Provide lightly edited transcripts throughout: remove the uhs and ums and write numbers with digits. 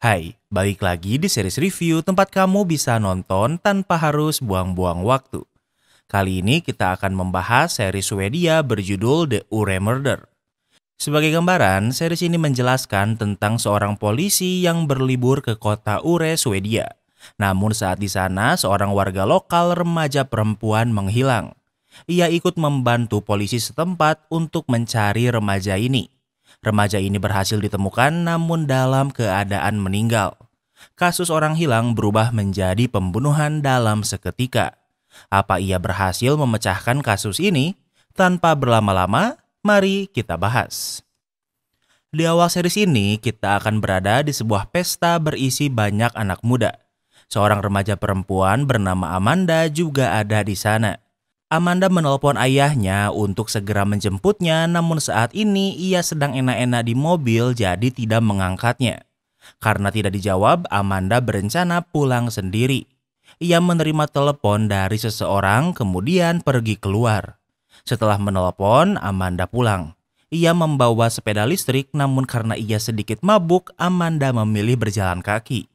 Hai, balik lagi di series review tempat kamu bisa nonton tanpa harus buang-buang waktu. Kali ini kita akan membahas series Swedia berjudul The Ure Murder. Sebagai gambaran, series ini menjelaskan tentang seorang polisi yang berlibur ke kota Ure, Swedia. Namun saat di sana, seorang warga lokal remaja perempuan menghilang. Ia ikut membantu polisi setempat untuk mencari remaja ini. Remaja ini berhasil ditemukan namun dalam keadaan meninggal. Kasus orang hilang berubah menjadi pembunuhan dalam seketika. Apa ia berhasil memecahkan kasus ini? Tanpa berlama-lama, mari kita bahas. Di awal series ini, kita akan berada di sebuah pesta berisi banyak anak muda. Seorang remaja perempuan bernama Amanda juga ada di sana. Amanda menelpon ayahnya untuk segera menjemputnya, namun saat ini ia sedang enak-enak di mobil jadi tidak mengangkatnya. Karena tidak dijawab, Amanda berencana pulang sendiri. Ia menerima telepon dari seseorang kemudian pergi keluar. Setelah menelpon, Amanda pulang. Ia membawa sepeda listrik, namun karena ia sedikit mabuk, Amanda memilih berjalan kaki.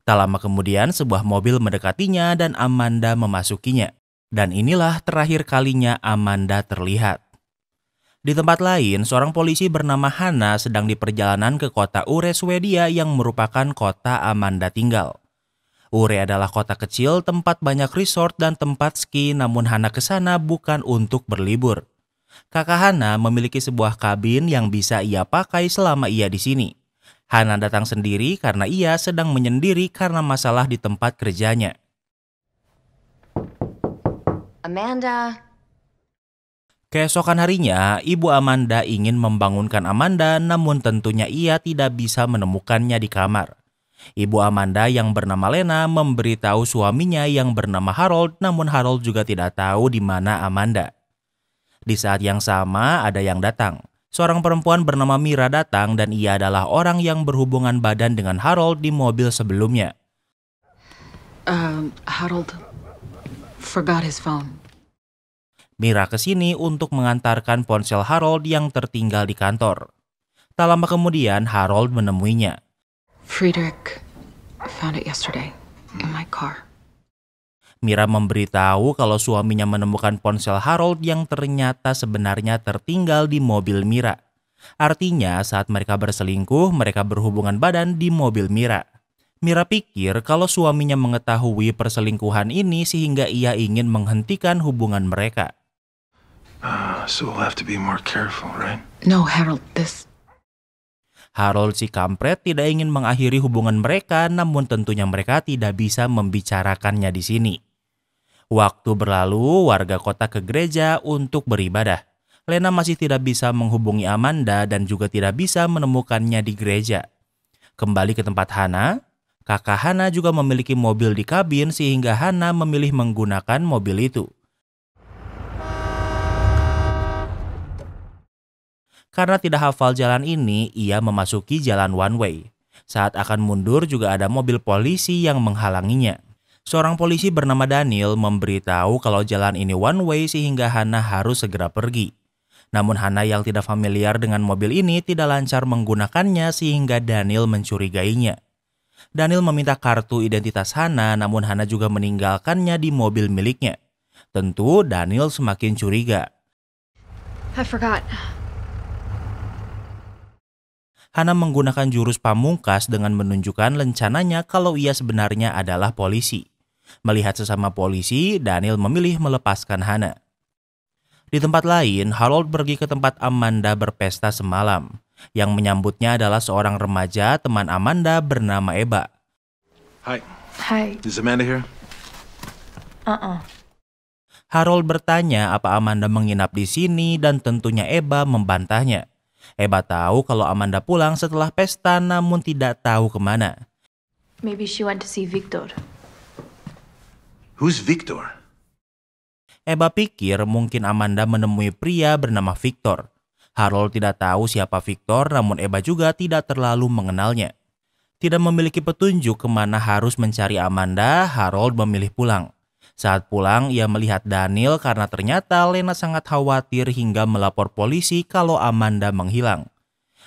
Tak lama kemudian sebuah mobil mendekatinya dan Amanda memasukinya. Dan inilah terakhir kalinya Amanda terlihat. Di tempat lain, seorang polisi bernama Hannah sedang di perjalanan ke kota Ure, Swedia yang merupakan kota Amanda tinggal. Ure adalah kota kecil, tempat banyak resort dan tempat ski, namun Hannah ke sana bukan untuk berlibur. Kakak Hannah memiliki sebuah kabin yang bisa ia pakai selama ia di sini. Hannah datang sendiri karena ia sedang menyendiri karena masalah di tempat kerjanya. Amanda. Keesokan harinya, ibu Amanda ingin membangunkan Amanda, namun tentunya ia tidak bisa menemukannya di kamar. Ibu Amanda yang bernama Lena memberitahu suaminya yang bernama Harold, namun Harold juga tidak tahu di mana Amanda. Di saat yang sama, ada yang datang. Seorang perempuan bernama Mira datang dan ia adalah orang yang berhubungan badan dengan Harold di mobil sebelumnya. Harold forgot his phone. Mira kesini untuk mengantarkan ponsel Harold yang tertinggal di kantor. Tak lama kemudian Harold menemuinya. Friedrich found it yesterday in my car. Mira memberitahu kalau suaminya menemukan ponsel Harold yang ternyata sebenarnya tertinggal di mobil Mira. Artinya saat mereka berselingkuh, mereka berhubungan badan di mobil Mira. Mira pikir kalau suaminya mengetahui perselingkuhan ini sehingga ia ingin menghentikan hubungan mereka. So we'll have to be more careful, right? No, Harold, Harold si kampret tidak ingin mengakhiri hubungan mereka, namun tentunya mereka tidak bisa membicarakannya di sini. Waktu berlalu, warga kota ke gereja untuk beribadah. Lena masih tidak bisa menghubungi Amanda dan juga tidak bisa menemukannya di gereja. Kembali ke tempat Hannah, kakak Hannah juga memiliki mobil di kabin sehingga Hannah memilih menggunakan mobil itu. Karena tidak hafal jalan ini, ia memasuki jalan one way. Saat akan mundur juga ada mobil polisi yang menghalanginya. Seorang polisi bernama Daniel memberitahu kalau jalan ini one way sehingga Hannah harus segera pergi. Namun Hannah yang tidak familiar dengan mobil ini tidak lancar menggunakannya sehingga Daniel mencurigainya. Daniel meminta kartu identitas Hannah, namun Hannah juga meninggalkannya di mobil miliknya. Tentu Daniel semakin curiga. I forgot. Hannah menggunakan jurus pamungkas dengan menunjukkan rencananya kalau ia sebenarnya adalah polisi. Melihat sesama polisi, Daniel memilih melepaskan Hannah. Di tempat lain, Harold pergi ke tempat Amanda berpesta semalam. Yang menyambutnya adalah seorang remaja teman Amanda bernama Eba. Hi. Hi. Is Amanda here? Harold bertanya apa Amanda menginap di sini dan tentunya Eba membantahnya. Eba tahu kalau Amanda pulang setelah pesta namun tidak tahu kemana. Maybe she went to see Victor. Who's Victor? Eba pikir mungkin Amanda menemui pria bernama Victor. Harold tidak tahu siapa Victor, namun Eba juga tidak terlalu mengenalnya. Tidak memiliki petunjuk kemana harus mencari Amanda, Harold memilih pulang. Saat pulang, ia melihat Daniel karena ternyata Lena sangat khawatir hingga melapor polisi kalau Amanda menghilang.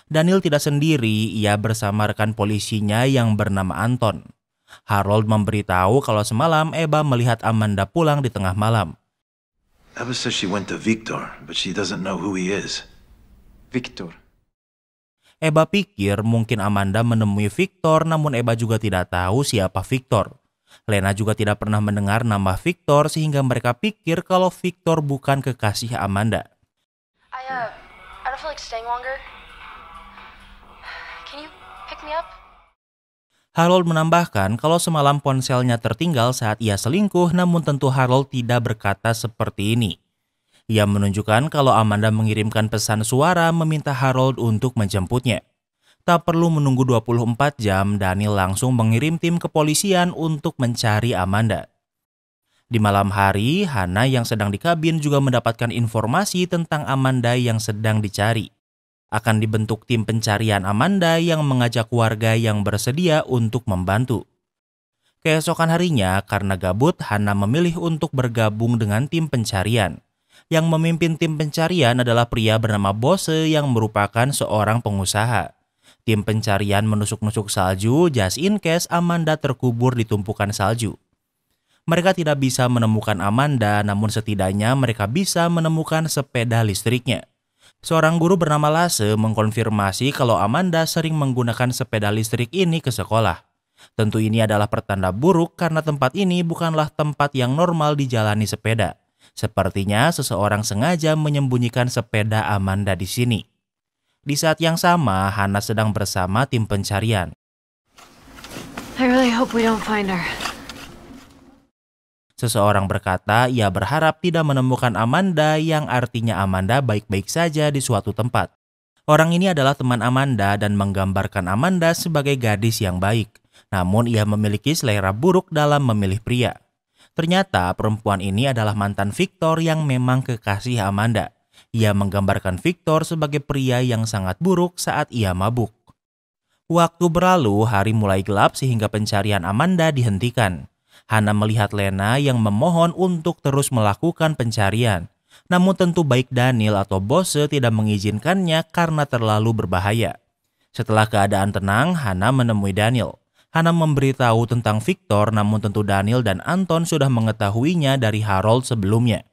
Daniel tidak sendiri, ia bersama rekan polisinya yang bernama Anton. Harold memberitahu kalau semalam Eva melihat Amanda pulang di tengah malam. Eva says she went to Victor, but she doesn't know who he is. Victor. Eva pikir mungkin Amanda menemui Victor, namun Eva juga tidak tahu siapa Victor. Lena juga tidak pernah mendengar nama Victor sehingga mereka pikir kalau Victor bukan kekasih Amanda. I don't feel like staying longer. Can you pick me up? Harold menambahkan kalau semalam ponselnya tertinggal saat ia selingkuh, namun tentu Harold tidak berkata seperti ini. Ia menunjukkan kalau Amanda mengirimkan pesan suara meminta Harold untuk menjemputnya. Tak perlu menunggu 24 jam, Daniel langsung mengirim tim kepolisian untuk mencari Amanda. Di malam hari, Hannah yang sedang di kabin juga mendapatkan informasi tentang Amanda yang sedang dicari. Akan dibentuk tim pencarian Amanda yang mengajak warga yang bersedia untuk membantu. Keesokan harinya, karena gabut, Hannah memilih untuk bergabung dengan tim pencarian. Yang memimpin tim pencarian adalah pria bernama Bose yang merupakan seorang pengusaha. Tim pencarian menusuk-nusuk salju just in case Amanda terkubur di tumpukan salju. Mereka tidak bisa menemukan Amanda, namun setidaknya mereka bisa menemukan sepeda listriknya. Seorang guru bernama Lasse mengkonfirmasi kalau Amanda sering menggunakan sepeda listrik ini ke sekolah. Tentu ini adalah pertanda buruk karena tempat ini bukanlah tempat yang normal dijalani sepeda. Sepertinya seseorang sengaja menyembunyikan sepeda Amanda di sini. Di saat yang sama, Hannah sedang bersama tim pencarian. I really hope we don't find her. Seseorang berkata ia berharap tidak menemukan Amanda, yang artinya Amanda baik-baik saja di suatu tempat. Orang ini adalah teman Amanda dan menggambarkan Amanda sebagai gadis yang baik. Namun ia memiliki selera buruk dalam memilih pria. Ternyata perempuan ini adalah mantan Victor yang memang kekasih Amanda. Ia menggambarkan Victor sebagai pria yang sangat buruk saat ia mabuk. Waktu berlalu, hari mulai gelap sehingga pencarian Amanda dihentikan. Hannah melihat Lena yang memohon untuk terus melakukan pencarian. Namun tentu baik Daniel atau Bose tidak mengizinkannya karena terlalu berbahaya. Setelah keadaan tenang, Hannah menemui Daniel. Hannah memberitahu tentang Victor, namun tentu Daniel dan Anton sudah mengetahuinya dari Harold sebelumnya.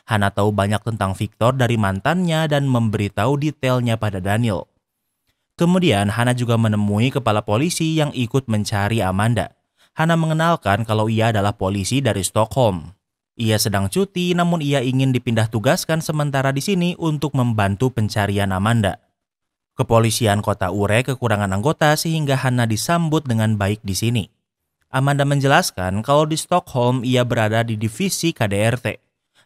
Hannah tahu banyak tentang Victor dari mantannya dan memberitahu detailnya pada Daniel. Kemudian Hannah juga menemui kepala polisi yang ikut mencari Amanda. Hannah mengenalkan kalau ia adalah polisi dari Stockholm. Ia sedang cuti, namun ia ingin dipindah tugaskan sementara di sini untuk membantu pencarian Amanda. Kepolisian kota Ure kekurangan anggota sehingga Hannah disambut dengan baik di sini. Amanda menjelaskan kalau di Stockholm ia berada di divisi KDRT.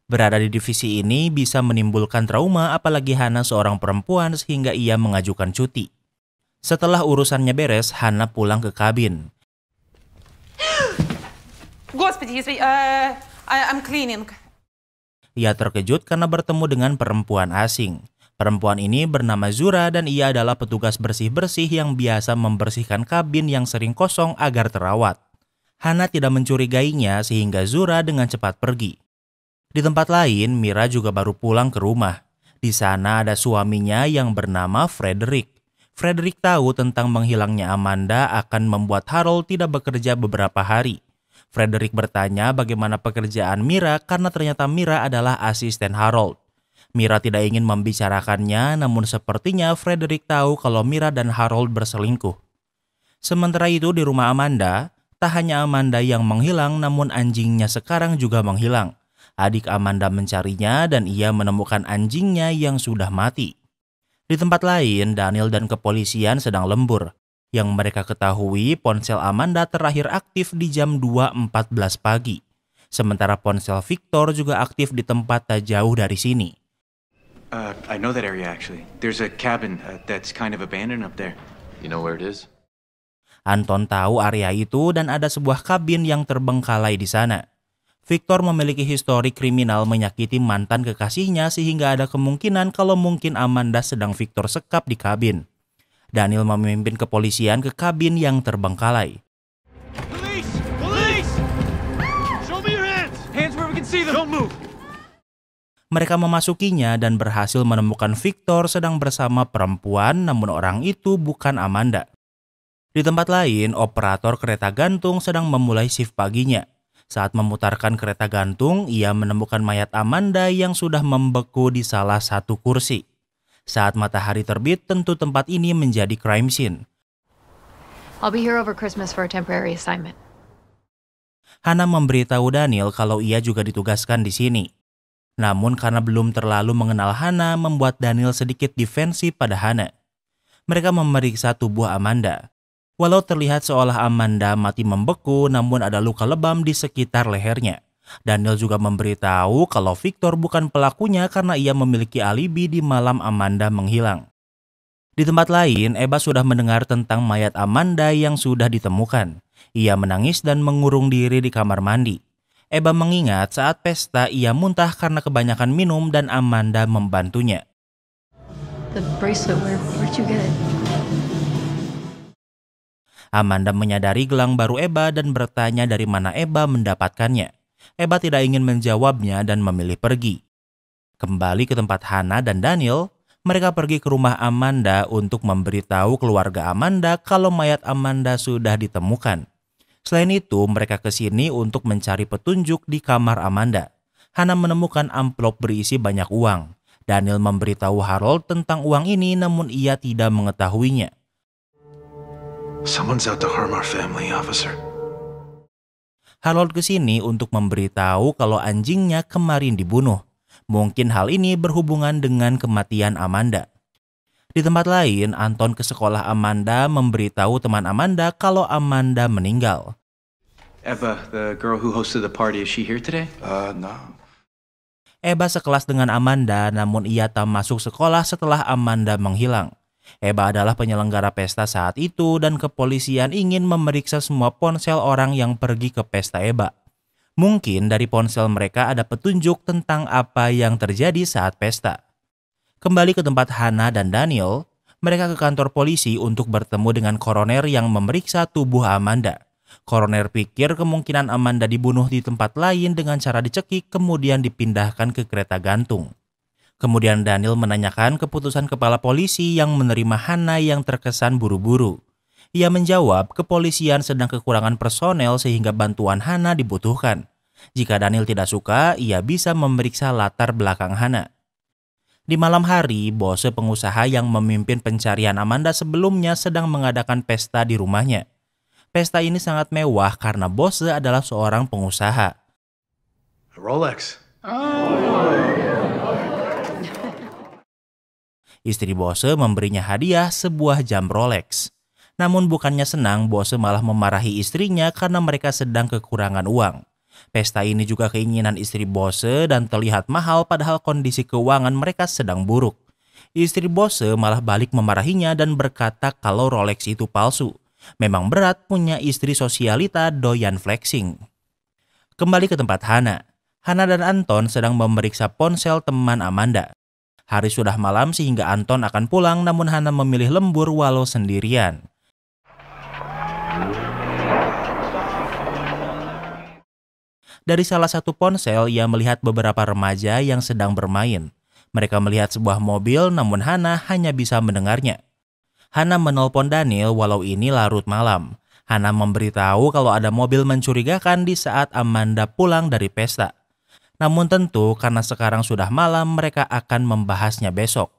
Berada di divisi ini bisa menimbulkan trauma, apalagi Hannah seorang perempuan sehingga ia mengajukan cuti. Setelah urusannya beres, Hannah pulang ke kabin. Господи, I'm cleaning. Ia terkejut karena bertemu dengan perempuan asing. Perempuan ini bernama Zura dan ia adalah petugas bersih-bersih yang biasa membersihkan kabin yang sering kosong agar terawat. Hannah tidak mencurigainya sehingga Zura dengan cepat pergi. Di tempat lain, Mira juga baru pulang ke rumah. Di sana ada suaminya yang bernama Frederick. Frederick tahu tentang menghilangnya Amanda akan membuat Harold tidak bekerja beberapa hari. Frederick bertanya bagaimana pekerjaan Mira karena ternyata Mira adalah asisten Harold. Mira tidak ingin membicarakannya, namun sepertinya Frederick tahu kalau Mira dan Harold berselingkuh. Sementara itu di rumah Amanda, tak hanya Amanda yang menghilang, namun anjingnya sekarang juga menghilang. Adik Amanda mencarinya dan ia menemukan anjingnya yang sudah mati. Di tempat lain, Daniel dan kepolisian sedang lembur. Yang mereka ketahui ponsel Amanda terakhir aktif di jam 2.14 pagi. Sementara ponsel Victor juga aktif di tempat tak jauh dari sini. I know that area actually. There's a cabin that's kind of abandoned up there. You know where it is? Anton tahu area itu dan ada sebuah kabin yang terbengkalai di sana. Victor memiliki histori kriminal menyakiti mantan kekasihnya sehingga ada kemungkinan kalau mungkin Amanda sedang Victor sekap di kabin. Daniel memimpin kepolisian ke kabin yang terbengkalai. Police! Police! Show me your hands! see them. Don't move. Mereka memasukinya dan berhasil menemukan Victor sedang bersama perempuan, namun orang itu bukan Amanda. Di tempat lain, operator kereta gantung sedang memulai shift paginya. Saat memutarkan kereta gantung, ia menemukan mayat Amanda yang sudah membeku di salah satu kursi. Saat matahari terbit, tentu tempat ini menjadi crime scene. I'll be here over Christmas for a temporary assignment. Hannah memberitahu Daniel kalau ia juga ditugaskan di sini. Namun karena belum terlalu mengenal Hannah, membuat Daniel sedikit defensif pada Hannah. Mereka memeriksa tubuh Amanda. Walau terlihat seolah Amanda mati membeku, namun ada luka lebam di sekitar lehernya. Daniel juga memberitahu kalau Victor bukan pelakunya karena ia memiliki alibi di malam Amanda menghilang. Di tempat lain, Eva sudah mendengar tentang mayat Amanda yang sudah ditemukan. Ia menangis dan mengurung diri di kamar mandi. Eva mengingat saat pesta ia muntah karena kebanyakan minum dan Amanda membantunya. The bracelet, where'd you get it? Amanda menyadari gelang baru Eva dan bertanya dari mana Eva mendapatkannya. Eva tidak ingin menjawabnya dan memilih pergi. Kembali ke tempat Hannah dan Daniel, mereka pergi ke rumah Amanda untuk memberitahu keluarga Amanda kalau mayat Amanda sudah ditemukan. Selain itu, mereka ke sini untuk mencari petunjuk di kamar Amanda. Hannah menemukan amplop berisi banyak uang. Daniel memberitahu Harold tentang uang ini, namun ia tidak mengetahuinya. Someone's out to harm our family, officer. Harold ke sini untuk memberitahu kalau anjingnya kemarin dibunuh. Mungkin hal ini berhubungan dengan kematian Amanda. Di tempat lain, Anton ke sekolah Amanda memberitahu teman Amanda kalau Amanda meninggal. Eva, the girl who hosted the party, is she here today? No. Eva sekelas dengan Amanda, namun ia tak masuk sekolah setelah Amanda menghilang. Eva adalah penyelenggara pesta saat itu dan kepolisian ingin memeriksa semua ponsel orang yang pergi ke pesta Eva. Mungkin dari ponsel mereka ada petunjuk tentang apa yang terjadi saat pesta. Kembali ke tempat Hannah dan Daniel, mereka ke kantor polisi untuk bertemu dengan koroner yang memeriksa tubuh Amanda. Koroner pikir kemungkinan Amanda dibunuh di tempat lain dengan cara dicekik kemudian dipindahkan ke kereta gantung. Kemudian Daniel menanyakan keputusan kepala polisi yang menerima Hannah yang terkesan buru-buru. Ia menjawab kepolisian sedang kekurangan personel sehingga bantuan Hannah dibutuhkan. Jika Daniel tidak suka, ia bisa memeriksa latar belakang Hannah. Di malam hari, Bose pengusaha yang memimpin pencarian Amanda sebelumnya sedang mengadakan pesta di rumahnya. Pesta ini sangat mewah karena Bose adalah seorang pengusaha. Rolex. Istri Bose memberinya hadiah sebuah jam Rolex. Namun bukannya senang, Bose malah memarahi istrinya karena mereka sedang kekurangan uang. Pesta ini juga keinginan istri Bose dan terlihat mahal padahal kondisi keuangan mereka sedang buruk. Istri Bose malah balik memarahinya dan berkata kalau Rolex itu palsu. Memang berat punya istri sosialita doyan flexing. Kembali ke tempat Hannah. Hannah dan Anton sedang memeriksa ponsel teman Amanda. Hari sudah malam sehingga Anton akan pulang, namun Hannah memilih lembur walau sendirian. Dari salah satu ponsel, ia melihat beberapa remaja yang sedang bermain. Mereka melihat sebuah mobil, namun Hannah hanya bisa mendengarnya. Hannah menelpon Daniel walau ini larut malam. Hannah memberitahu kalau ada mobil mencurigakan di saat Amanda pulang dari pesta. Namun tentu karena sekarang sudah malam, mereka akan membahasnya besok.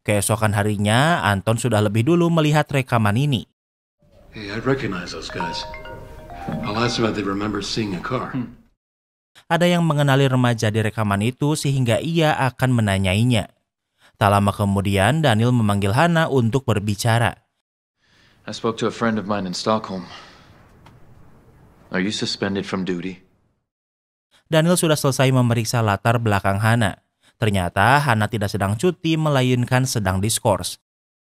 Keesokan harinya, Anton sudah lebih dulu melihat rekaman ini. Hey, I recognize those guys. I'll ask them if they remember seeing a car. Ada yang mengenali remaja di rekaman itu sehingga ia akan menanyainya. Tak lama kemudian, Daniel memanggil Hannah untuk berbicara. I spoke to a friend of mine in Stockholm. Are you suspended from duty? Daniel sudah selesai memeriksa latar belakang Hannah. Ternyata Hannah tidak sedang cuti melainkan sedang diskors.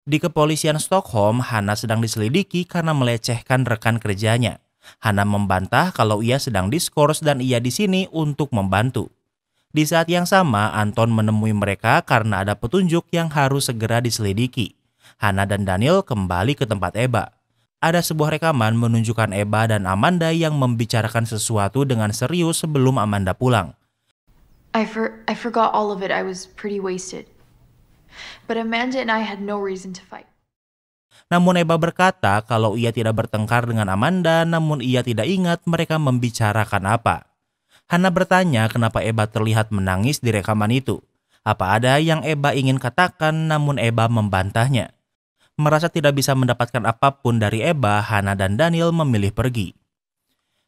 Di kepolisian Stockholm, Hannah sedang diselidiki karena melecehkan rekan kerjanya. Hannah membantah kalau ia sedang diskors dan ia di sini untuk membantu. Di saat yang sama, Anton menemui mereka karena ada petunjuk yang harus segera diselidiki. Hannah dan Daniel kembali ke tempat Eva. ada sebuah rekaman menunjukkan Eba dan Amanda yang membicarakan sesuatu dengan serius sebelum Amanda pulang. I forgot all of it. I was pretty wasted. But Amanda and I had no reason to fight. Namun Eba berkata kalau ia tidak bertengkar dengan Amanda, namun ia tidak ingat mereka membicarakan apa. Hannah bertanya kenapa Eba terlihat menangis di rekaman itu. Apa ada yang Eba ingin katakan, namun Eba membantahnya. Merasa tidak bisa mendapatkan apapun dari Eba, Hannah dan Daniel memilih pergi.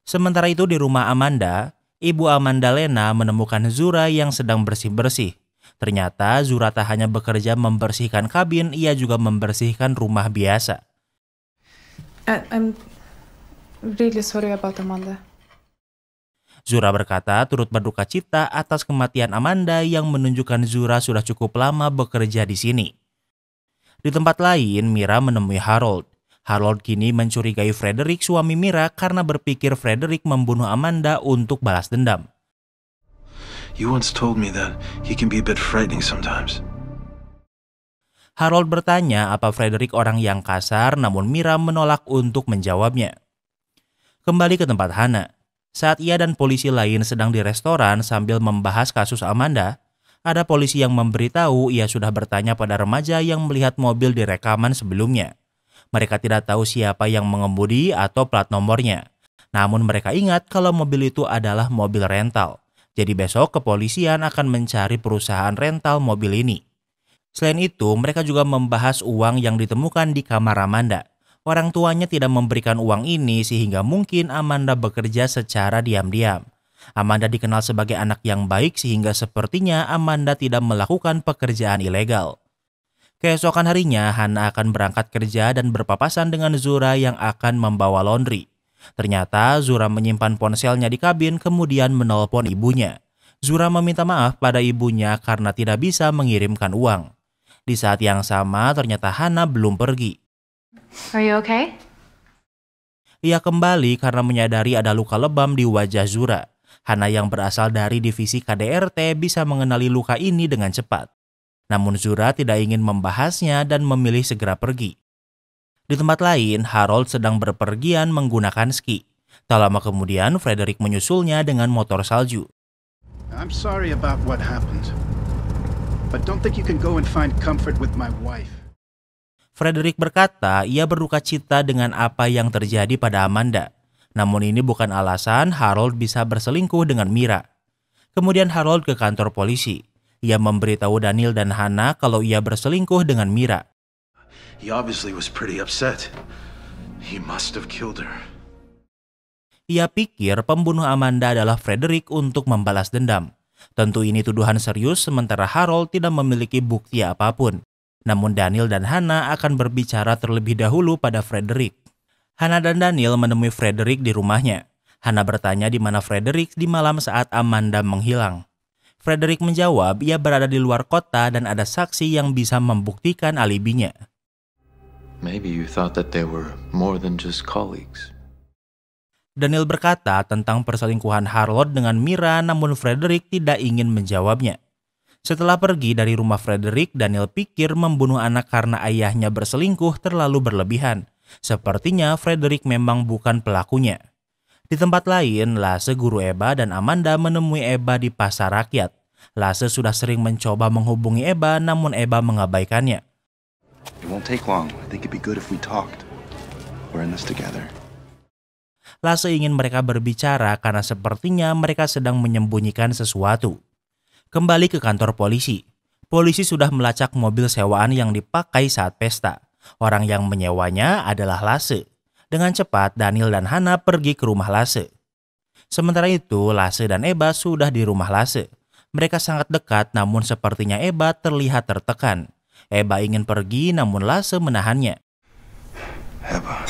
Sementara itu di rumah Amanda, Ibu Amanda Lena menemukan Zura yang sedang bersih-bersih. Ternyata Zura tak hanya bekerja membersihkan kabin, ia juga membersihkan rumah biasa. I'm really sorry about Amanda. Zura berkata turut berduka cita atas kematian Amanda yang menunjukkan Zura sudah cukup lama bekerja di sini. Di tempat lain, Mira menemui Harold. Harold kini mencurigai Frederick, suami Mira, karena berpikir Frederick membunuh Amanda untuk balas dendam. You once told me that he can be a bit frightening sometimes. Harold bertanya apa Frederick orang yang kasar, namun Mira menolak untuk menjawabnya. Kembali ke tempat Hannah. Saat ia dan polisi lain sedang di restoran sambil membahas kasus Amanda, ada polisi yang memberitahu ia sudah bertanya pada remaja yang melihat mobil di rekaman sebelumnya. Mereka tidak tahu siapa yang mengemudi atau plat nomornya. Namun mereka ingat kalau mobil itu adalah mobil rental. Jadi besok kepolisian akan mencari perusahaan rental mobil ini. Selain itu, mereka juga membahas uang yang ditemukan di kamar Amanda. Orang tuanya tidak memberikan uang ini sehingga mungkin Amanda bekerja secara diam-diam. Amanda dikenal sebagai anak yang baik sehingga sepertinya Amanda tidak melakukan pekerjaan ilegal. Keesokan harinya, Hannah akan berangkat kerja dan berpapasan dengan Zura yang akan membawa laundry. Ternyata Zura menyimpan ponselnya di kabin kemudian menelpon ibunya. Zura meminta maaf pada ibunya karena tidak bisa mengirimkan uang. Di saat yang sama, ternyata Hannah belum pergi. Are you okay? Ia kembali karena menyadari ada luka lebam di wajah Zura. Hannah yang berasal dari divisi KDRT bisa mengenali luka ini dengan cepat. Namun Zura tidak ingin membahasnya dan memilih segera pergi. Di tempat lain, Harold sedang berpergian menggunakan ski. Tak lama kemudian, Frederick menyusulnya dengan motor salju. I'm sorry about what happened, but don't think you can go and find comfort with my wife. Frederick berkata ia berduka cita dengan apa yang terjadi pada Amanda. Namun ini bukan alasan Harold bisa berselingkuh dengan Mira. Kemudian Harold ke kantor polisi. Ia memberitahu Daniel dan Hannah kalau ia berselingkuh dengan Mira. He obviously was pretty upset. He must have killed her. Ia pikir pembunuh Amanda adalah Frederick untuk membalas dendam. Tentu ini tuduhan serius sementara Harold tidak memiliki bukti apapun. Namun Daniel dan Hannah akan berbicara terlebih dahulu pada Frederick. Hannah dan Daniel menemui Frederick di rumahnya. Hannah bertanya di mana Frederick di malam saat Amanda menghilang. Frederick menjawab ia berada di luar kota dan ada saksi yang bisa membuktikan alibinya. Maybe you thought that they were more than just colleagues. Daniel berkata tentang perselingkuhan Harold dengan Mira, namun Frederick tidak ingin menjawabnya. Setelah pergi dari rumah Frederick, Daniel pikir membunuh anak karena ayahnya berselingkuh terlalu berlebihan. Sepertinya Frederick memang bukan pelakunya. Di tempat lain, Lasse, guru Eba, dan Amanda menemui Eba di pasar rakyat. Lasse sudah sering mencoba menghubungi Eba, namun Eba mengabaikannya. It won't take long. I think it'd be good if we talked. We're in this together. Lasse ingin mereka berbicara karena sepertinya mereka sedang menyembunyikan sesuatu. Kembali ke kantor polisi. Polisi sudah melacak mobil sewaan yang dipakai saat pesta. Orang yang menyewanya adalah Lasse. Dengan cepat, Daniel dan Hannah pergi ke rumah Lasse. Sementara itu, Lasse dan Eba sudah di rumah Lasse. Mereka sangat dekat, namun sepertinya Eba terlihat tertekan. Eba ingin pergi, namun Lasse menahannya. Eba.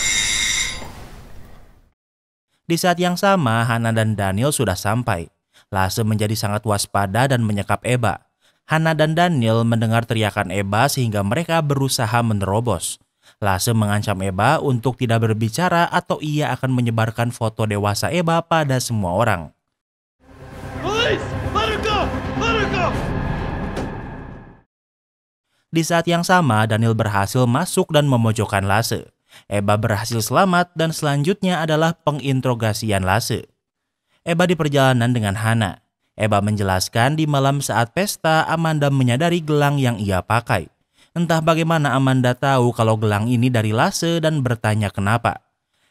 Di saat yang sama, Hannah dan Daniel sudah sampai. Lasse menjadi sangat waspada dan menyekap Eba. Hannah dan Daniel mendengar teriakan Eba sehingga mereka berusaha menerobos. Lasse mengancam Eba untuk tidak berbicara atau ia akan menyebarkan foto dewasa Eba pada semua orang. Police! Let her go! Let her go! Di saat yang sama, Daniel berhasil masuk dan memojokkan Lasse. Eba berhasil selamat dan selanjutnya adalah penginterogasian Lasse. Eba di perjalanan dengan Hannah. Eba menjelaskan di malam saat pesta Amanda menyadari gelang yang ia pakai. Entah bagaimana Amanda tahu kalau gelang ini dari Lasse dan bertanya kenapa.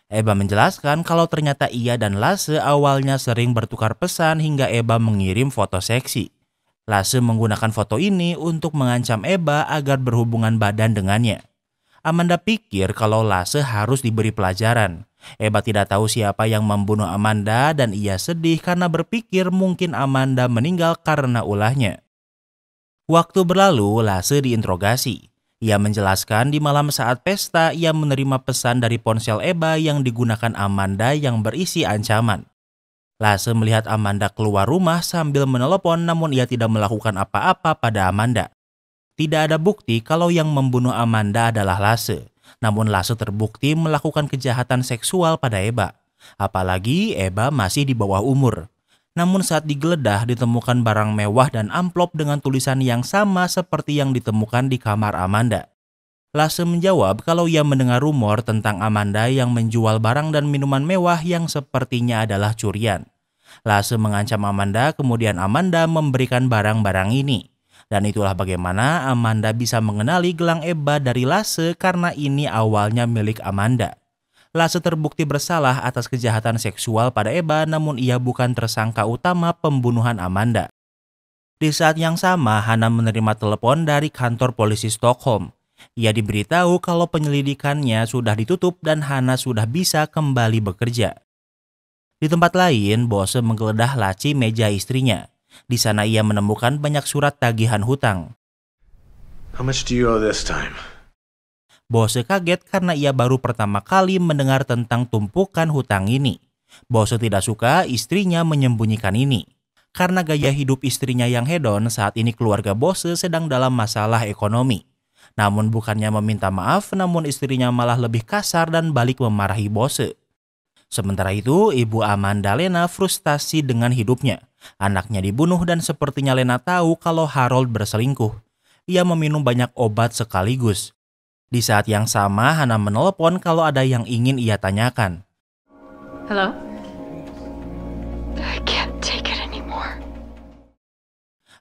Eba menjelaskan kalau ternyata ia dan Lasse awalnya sering bertukar pesan hingga Eba mengirim foto seksi. Lasse menggunakan foto ini untuk mengancam Eba agar berhubungan badan dengannya. Amanda pikir kalau Lasse harus diberi pelajaran. Eba tidak tahu siapa yang membunuh Amanda dan ia sedih karena berpikir mungkin Amanda meninggal karena ulahnya. Waktu berlalu, Lasse diinterogasi. Ia menjelaskan di malam saat pesta ia menerima pesan dari ponsel Eba yang digunakan Amanda yang berisi ancaman. Lasse melihat Amanda keluar rumah sambil menelepon namun ia tidak melakukan apa-apa pada Amanda. Tidak ada bukti kalau yang membunuh Amanda adalah Lasse. Namun Lasse terbukti melakukan kejahatan seksual pada Eba. Apalagi Eba masih di bawah umur. Namun saat digeledah ditemukan barang mewah dan amplop dengan tulisan yang sama seperti yang ditemukan di kamar Amanda. Lasse menjawab kalau ia mendengar rumor tentang Amanda yang menjual barang dan minuman mewah yang sepertinya adalah curian. Lasse mengancam Amanda, kemudian Amanda memberikan barang-barang ini. Dan itulah bagaimana Amanda bisa mengenali gelang Eba dari Lasse karena ini awalnya milik Amanda. Lasse terbukti bersalah atas kejahatan seksual pada Eba namun ia bukan tersangka utama pembunuhan Amanda. Di saat yang sama, Hannah menerima telepon dari kantor polisi Stockholm. Ia diberitahu kalau penyelidikannya sudah ditutup dan Hannah sudah bisa kembali bekerja. Di tempat lain, Bosse menggeledah laci meja istrinya. Di sana ia menemukan banyak surat tagihan hutang. How much do you owe this time? Bosse kaget karena ia baru pertama kali mendengar tentang tumpukan hutang ini. Bosse tidak suka istrinya menyembunyikan ini. Karena gaya hidup istrinya yang hedon, saat ini keluarga Bosse sedang dalam masalah ekonomi. Namun bukannya meminta maaf, namun istrinya malah lebih kasar dan balik memarahi Bosse. Sementara itu, ibu Amanda Lena frustasi dengan hidupnya. Anaknya dibunuh dan sepertinya Lena tahu kalau Harold berselingkuh. Ia meminum banyak obat sekaligus. Di saat yang sama, Hannah menelepon kalau ada yang ingin ia tanyakan. Hello? I can't take it anymore.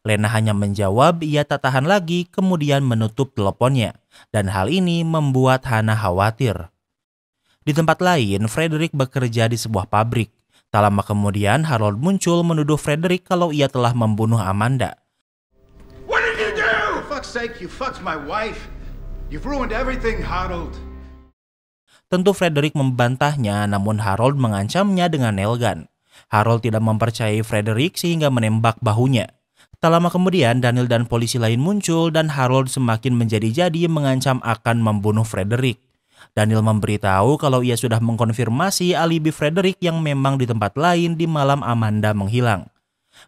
Lena hanya menjawab ia tak tahan lagi kemudian menutup teleponnya. Dan hal ini membuat Hannah khawatir. Di tempat lain, Frederick bekerja di sebuah pabrik. Tak lama kemudian, Harold muncul menuduh Frederick kalau ia telah membunuh Amanda. What did you do? For fuck's sake, you fucked my wife. You've ruined everything, Harold. Tentu Frederick membantahnya, namun Harold mengancamnya dengan nail gun. Harold tidak mempercayai Frederick sehingga menembak bahunya. Tak lama kemudian, Daniel dan polisi lain muncul dan Harold semakin menjadi-jadi mengancam akan membunuh Frederick. Daniel memberitahu kalau ia sudah mengkonfirmasi alibi Frederick yang memang di tempat lain di malam Amanda menghilang.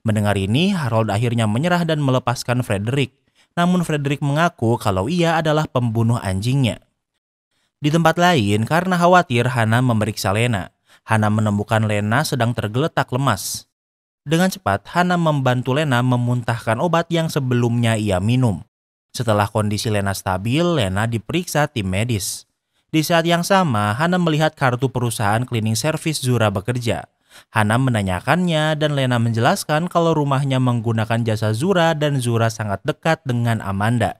Mendengar ini, Harold akhirnya menyerah dan melepaskan Frederick. Namun Frederick mengaku kalau ia adalah pembunuh anjingnya. Di tempat lain, karena khawatir, Hannah memeriksa Lena. Hannah menemukan Lena sedang tergeletak lemas. Dengan cepat, Hannah membantu Lena memuntahkan obat yang sebelumnya ia minum. Setelah kondisi Lena stabil, Lena diperiksa tim medis. Di saat yang sama, Hannah melihat kartu perusahaan cleaning service Zura bekerja. Hannah menanyakannya dan Lena menjelaskan kalau rumahnya menggunakan jasa Zura dan Zura sangat dekat dengan Amanda.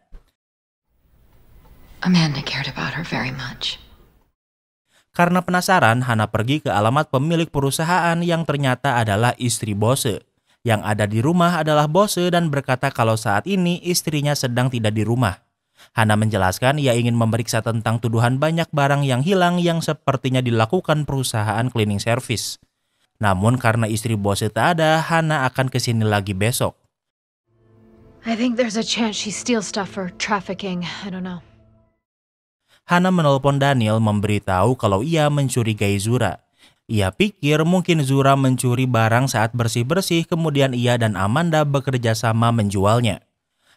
Amanda cared about her very much. Karena penasaran, Hannah pergi ke alamat pemilik perusahaan yang ternyata adalah istri Bosse. Yang ada di rumah adalah Bosse dan berkata kalau saat ini istrinya sedang tidak di rumah. Hannah menjelaskan ia ingin memeriksa tentang tuduhan banyak barang yang hilang yang sepertinya dilakukan perusahaan cleaning service. Namun karena istri Bosse tak ada, Hannah akan kesini lagi besok. I think there's a chance she steals stuff for trafficking. I don't know. Hannah menelpon Daniel memberitahu kalau ia mencurigai Zura. Ia pikir mungkin Zura mencuri barang saat bersih-bersih kemudian ia dan Amanda bekerja sama menjualnya.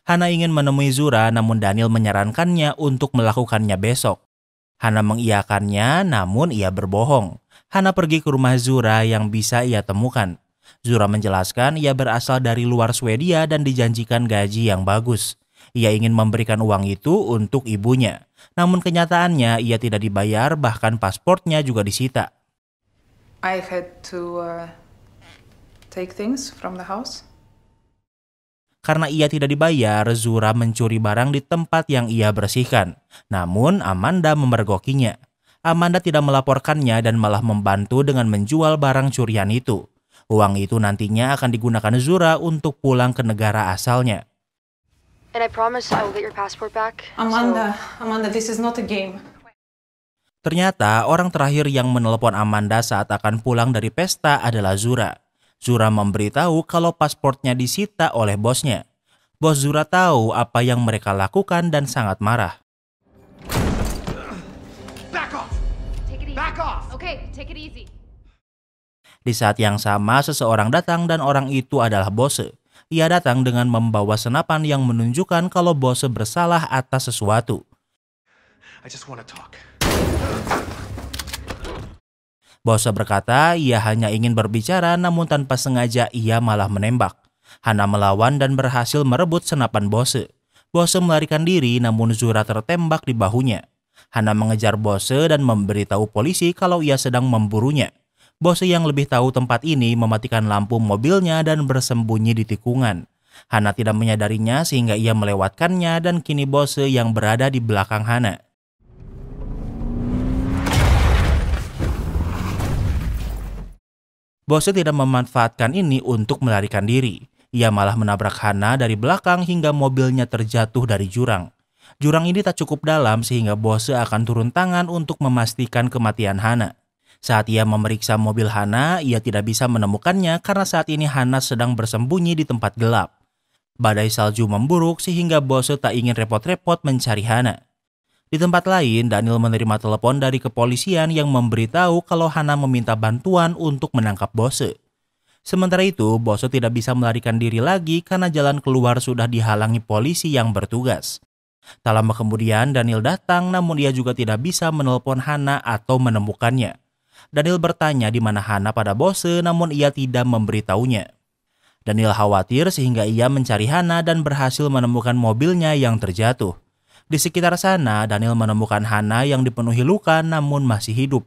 Hannah ingin menemui Zura namun Daniel menyarankannya untuk melakukannya besok. Hannah mengiyakannya namun ia berbohong. Hannah pergi ke rumah Zura yang bisa ia temukan. Zura menjelaskan ia berasal dari luar Swedia dan dijanjikan gaji yang bagus. Ia ingin memberikan uang itu untuk ibunya. Namun kenyataannya ia tidak dibayar, bahkan pasportnya juga disita. I had to take things from the house. Karena ia tidak dibayar, Zura mencuri barang di tempat yang ia bersihkan. Namun Amanda memergokinya. Amanda tidak melaporkannya dan malah membantu dengan menjual barang curian itu. Uang itu nantinya akan digunakan Zura untuk pulang ke negara asalnya. And I promise I will get your passport back. Amanda, this is not a game. Ternyata orang terakhir yang menelepon Amanda saat akan pulang dari pesta adalah Zura. Zura memberitahu kalau pasportnya disita oleh bosnya. Bos Zura tahu apa yang mereka lakukan dan sangat marah. Back off! Take it easy. Back off! Okay, take it easy. Di saat yang sama, seseorang datang dan orang itu adalah Bose. Ia datang dengan membawa senapan yang menunjukkan kalau Bose bersalah atas sesuatu. I just want to talk. Bose berkata ia hanya ingin berbicara, namun tanpa sengaja ia malah menembak. Hana melawan dan berhasil merebut senapan Bose. Bose melarikan diri, namun Zura tertembak di bahunya. Hana mengejar Bose dan memberitahu polisi kalau ia sedang memburunya. Bose yang lebih tahu tempat ini mematikan lampu mobilnya dan bersembunyi di tikungan. Hana tidak menyadarinya sehingga ia melewatkannya dan kini Bose yang berada di belakang Hana. Bose tidak memanfaatkan ini untuk melarikan diri. Ia malah menabrak Hana dari belakang hingga mobilnya terjatuh dari jurang. Jurang ini tak cukup dalam sehingga Bose akan turun tangan untuk memastikan kematian Hana. Saat ia memeriksa mobil Hana, ia tidak bisa menemukannya karena saat ini Hana sedang bersembunyi di tempat gelap. Badai salju memburuk sehingga Bose tak ingin repot-repot mencari Hana. Di tempat lain, Daniel menerima telepon dari kepolisian yang memberitahu kalau Hana meminta bantuan untuk menangkap Bose. Sementara itu, Bose tidak bisa melarikan diri lagi karena jalan keluar sudah dihalangi polisi yang bertugas. Tak lama kemudian, Daniel datang namun ia juga tidak bisa menelpon Hana atau menemukannya. Daniel bertanya di mana Hana pada Bose, namun ia tidak memberitahunya. Daniel khawatir sehingga ia mencari Hana dan berhasil menemukan mobilnya yang terjatuh. Di sekitar sana, Daniel menemukan Hana yang dipenuhi luka namun masih hidup.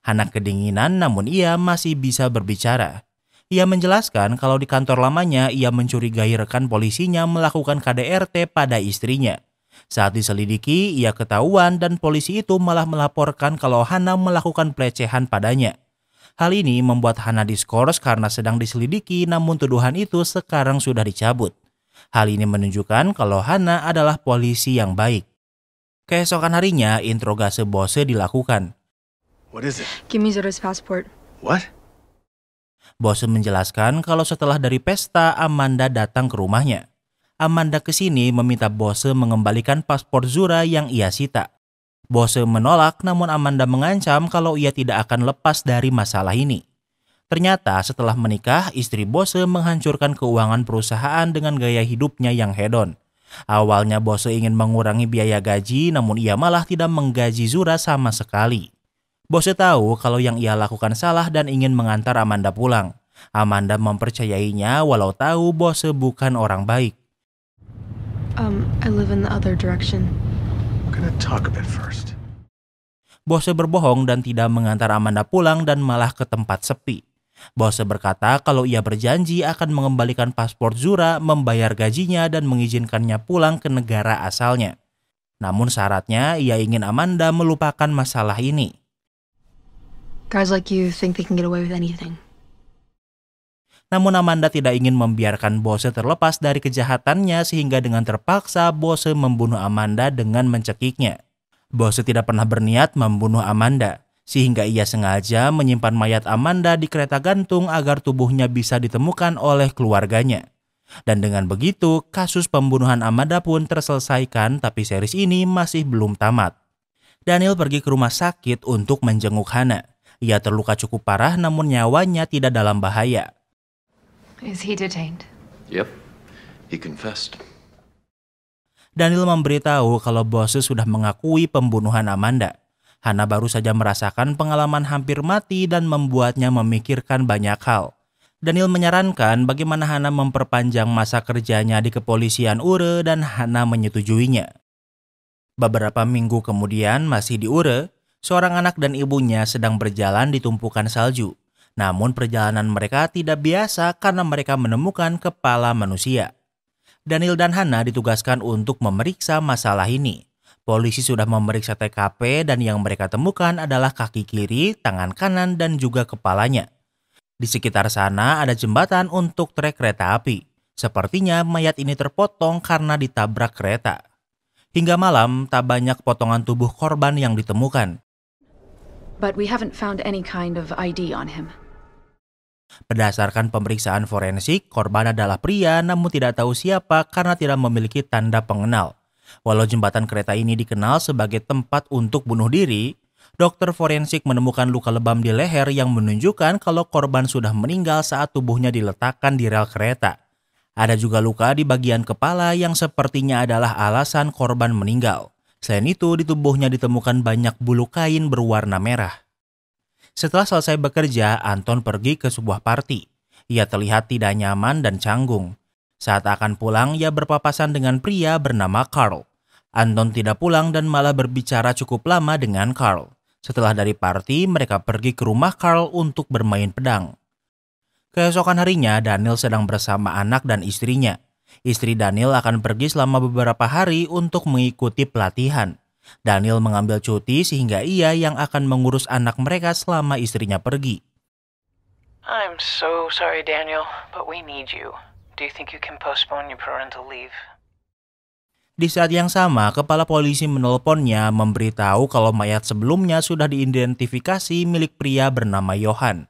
Hana kedinginan namun ia masih bisa berbicara. Ia menjelaskan kalau di kantor lamanya ia mencurigai rekan polisinya melakukan KDRT pada istrinya. Saat diselidiki, ia ketahuan dan polisi itu malah melaporkan kalau Hana melakukan pelecehan padanya. Hal ini membuat Hana diskors karena sedang diselidiki, namun tuduhan itu sekarang sudah dicabut. Hal ini menunjukkan kalau Hana adalah polisi yang baik. Keesokan harinya, interogase Bose dilakukan. What is it? Give me Zura's passport. What? Bose menjelaskan kalau setelah dari pesta, Amanda datang ke rumahnya. Amanda kesini meminta Bose mengembalikan paspor Zura yang ia sita. Bose menolak, namun Amanda mengancam kalau ia tidak akan lepas dari masalah ini. Ternyata setelah menikah, istri Bose menghancurkan keuangan perusahaan dengan gaya hidupnya yang hedon. Awalnya Bose ingin mengurangi biaya gaji, namun ia malah tidak menggaji Zura sama sekali. Bose tahu kalau yang ia lakukan salah dan ingin mengantar Amanda pulang. Amanda mempercayainya walau tahu Bose bukan orang baik. I live in the other direction. We're gonna talk a bit first. Bose berbohong dan tidak mengantar Amanda pulang dan malah ke tempat sepi. Bose berkata kalau ia berjanji akan mengembalikan paspor Zura, membayar gajinya dan mengizinkannya pulang ke negara asalnya. Namun syaratnya ia ingin Amanda melupakan masalah ini. Guys like you think they can get away with anything. Namun Amanda tidak ingin membiarkan Bose terlepas dari kejahatannya sehingga dengan terpaksa Bose membunuh Amanda dengan mencekiknya. Bose tidak pernah berniat membunuh Amanda, sehingga ia sengaja menyimpan mayat Amanda di kereta gantung agar tubuhnya bisa ditemukan oleh keluarganya. Dan dengan begitu, kasus pembunuhan Amanda pun terselesaikan, tapi series ini masih belum tamat. Daniel pergi ke rumah sakit untuk menjenguk Hana. Ia terluka cukup parah namun nyawanya tidak dalam bahaya. Is he detained? Yep, he confessed. Daniel memberitahu kalau Bose sudah mengakui pembunuhan Amanda. Hana baru saja merasakan pengalaman hampir mati dan membuatnya memikirkan banyak hal. Daniel menyarankan bagaimana Hannah memperpanjang masa kerjanya di kepolisian Ure dan Hannah menyetujuinya. Beberapa minggu kemudian masih di Ure, seorang anak dan ibunya sedang berjalan di tumpukan salju. Namun perjalanan mereka tidak biasa karena mereka menemukan kepala manusia. Daniel dan Hannah ditugaskan untuk memeriksa masalah ini. Polisi sudah memeriksa TKP dan yang mereka temukan adalah kaki kiri, tangan kanan, dan juga kepalanya. Di sekitar sana ada jembatan untuk trek kereta api. Sepertinya mayat ini terpotong karena ditabrak kereta. Hingga malam, tak banyak potongan tubuh korban yang ditemukan. But we haven't found any kind of ID on him. Berdasarkan pemeriksaan forensik, korban adalah pria namun tidak tahu siapa karena tidak memiliki tanda pengenal. Walau jembatan kereta ini dikenal sebagai tempat untuk bunuh diri, dokter forensik menemukan luka lebam di leher yang menunjukkan kalau korban sudah meninggal saat tubuhnya diletakkan di rel kereta. Ada juga luka di bagian kepala yang sepertinya adalah alasan korban meninggal. Selain itu, di tubuhnya ditemukan banyak bulu kain berwarna merah. Setelah selesai bekerja, Anton pergi ke sebuah party. Ia terlihat tidak nyaman dan canggung. Saat akan pulang, ia berpapasan dengan pria bernama Carl. Anton tidak pulang dan malah berbicara cukup lama dengan Carl. Setelah dari party, mereka pergi ke rumah Carl untuk bermain pedang. Keesokan harinya, Daniel sedang bersama anak dan istrinya. Istri Daniel akan pergi selama beberapa hari untuk mengikuti pelatihan. Daniel mengambil cuti sehingga ia yang akan mengurus anak mereka selama istrinya pergi. I'm so sorry, Daniel, but we need you. Do you think you can postpone your parental leave? Di saat yang sama, kepala polisi menelponnya memberitahu kalau mayat sebelumnya sudah diidentifikasi milik pria bernama Johan.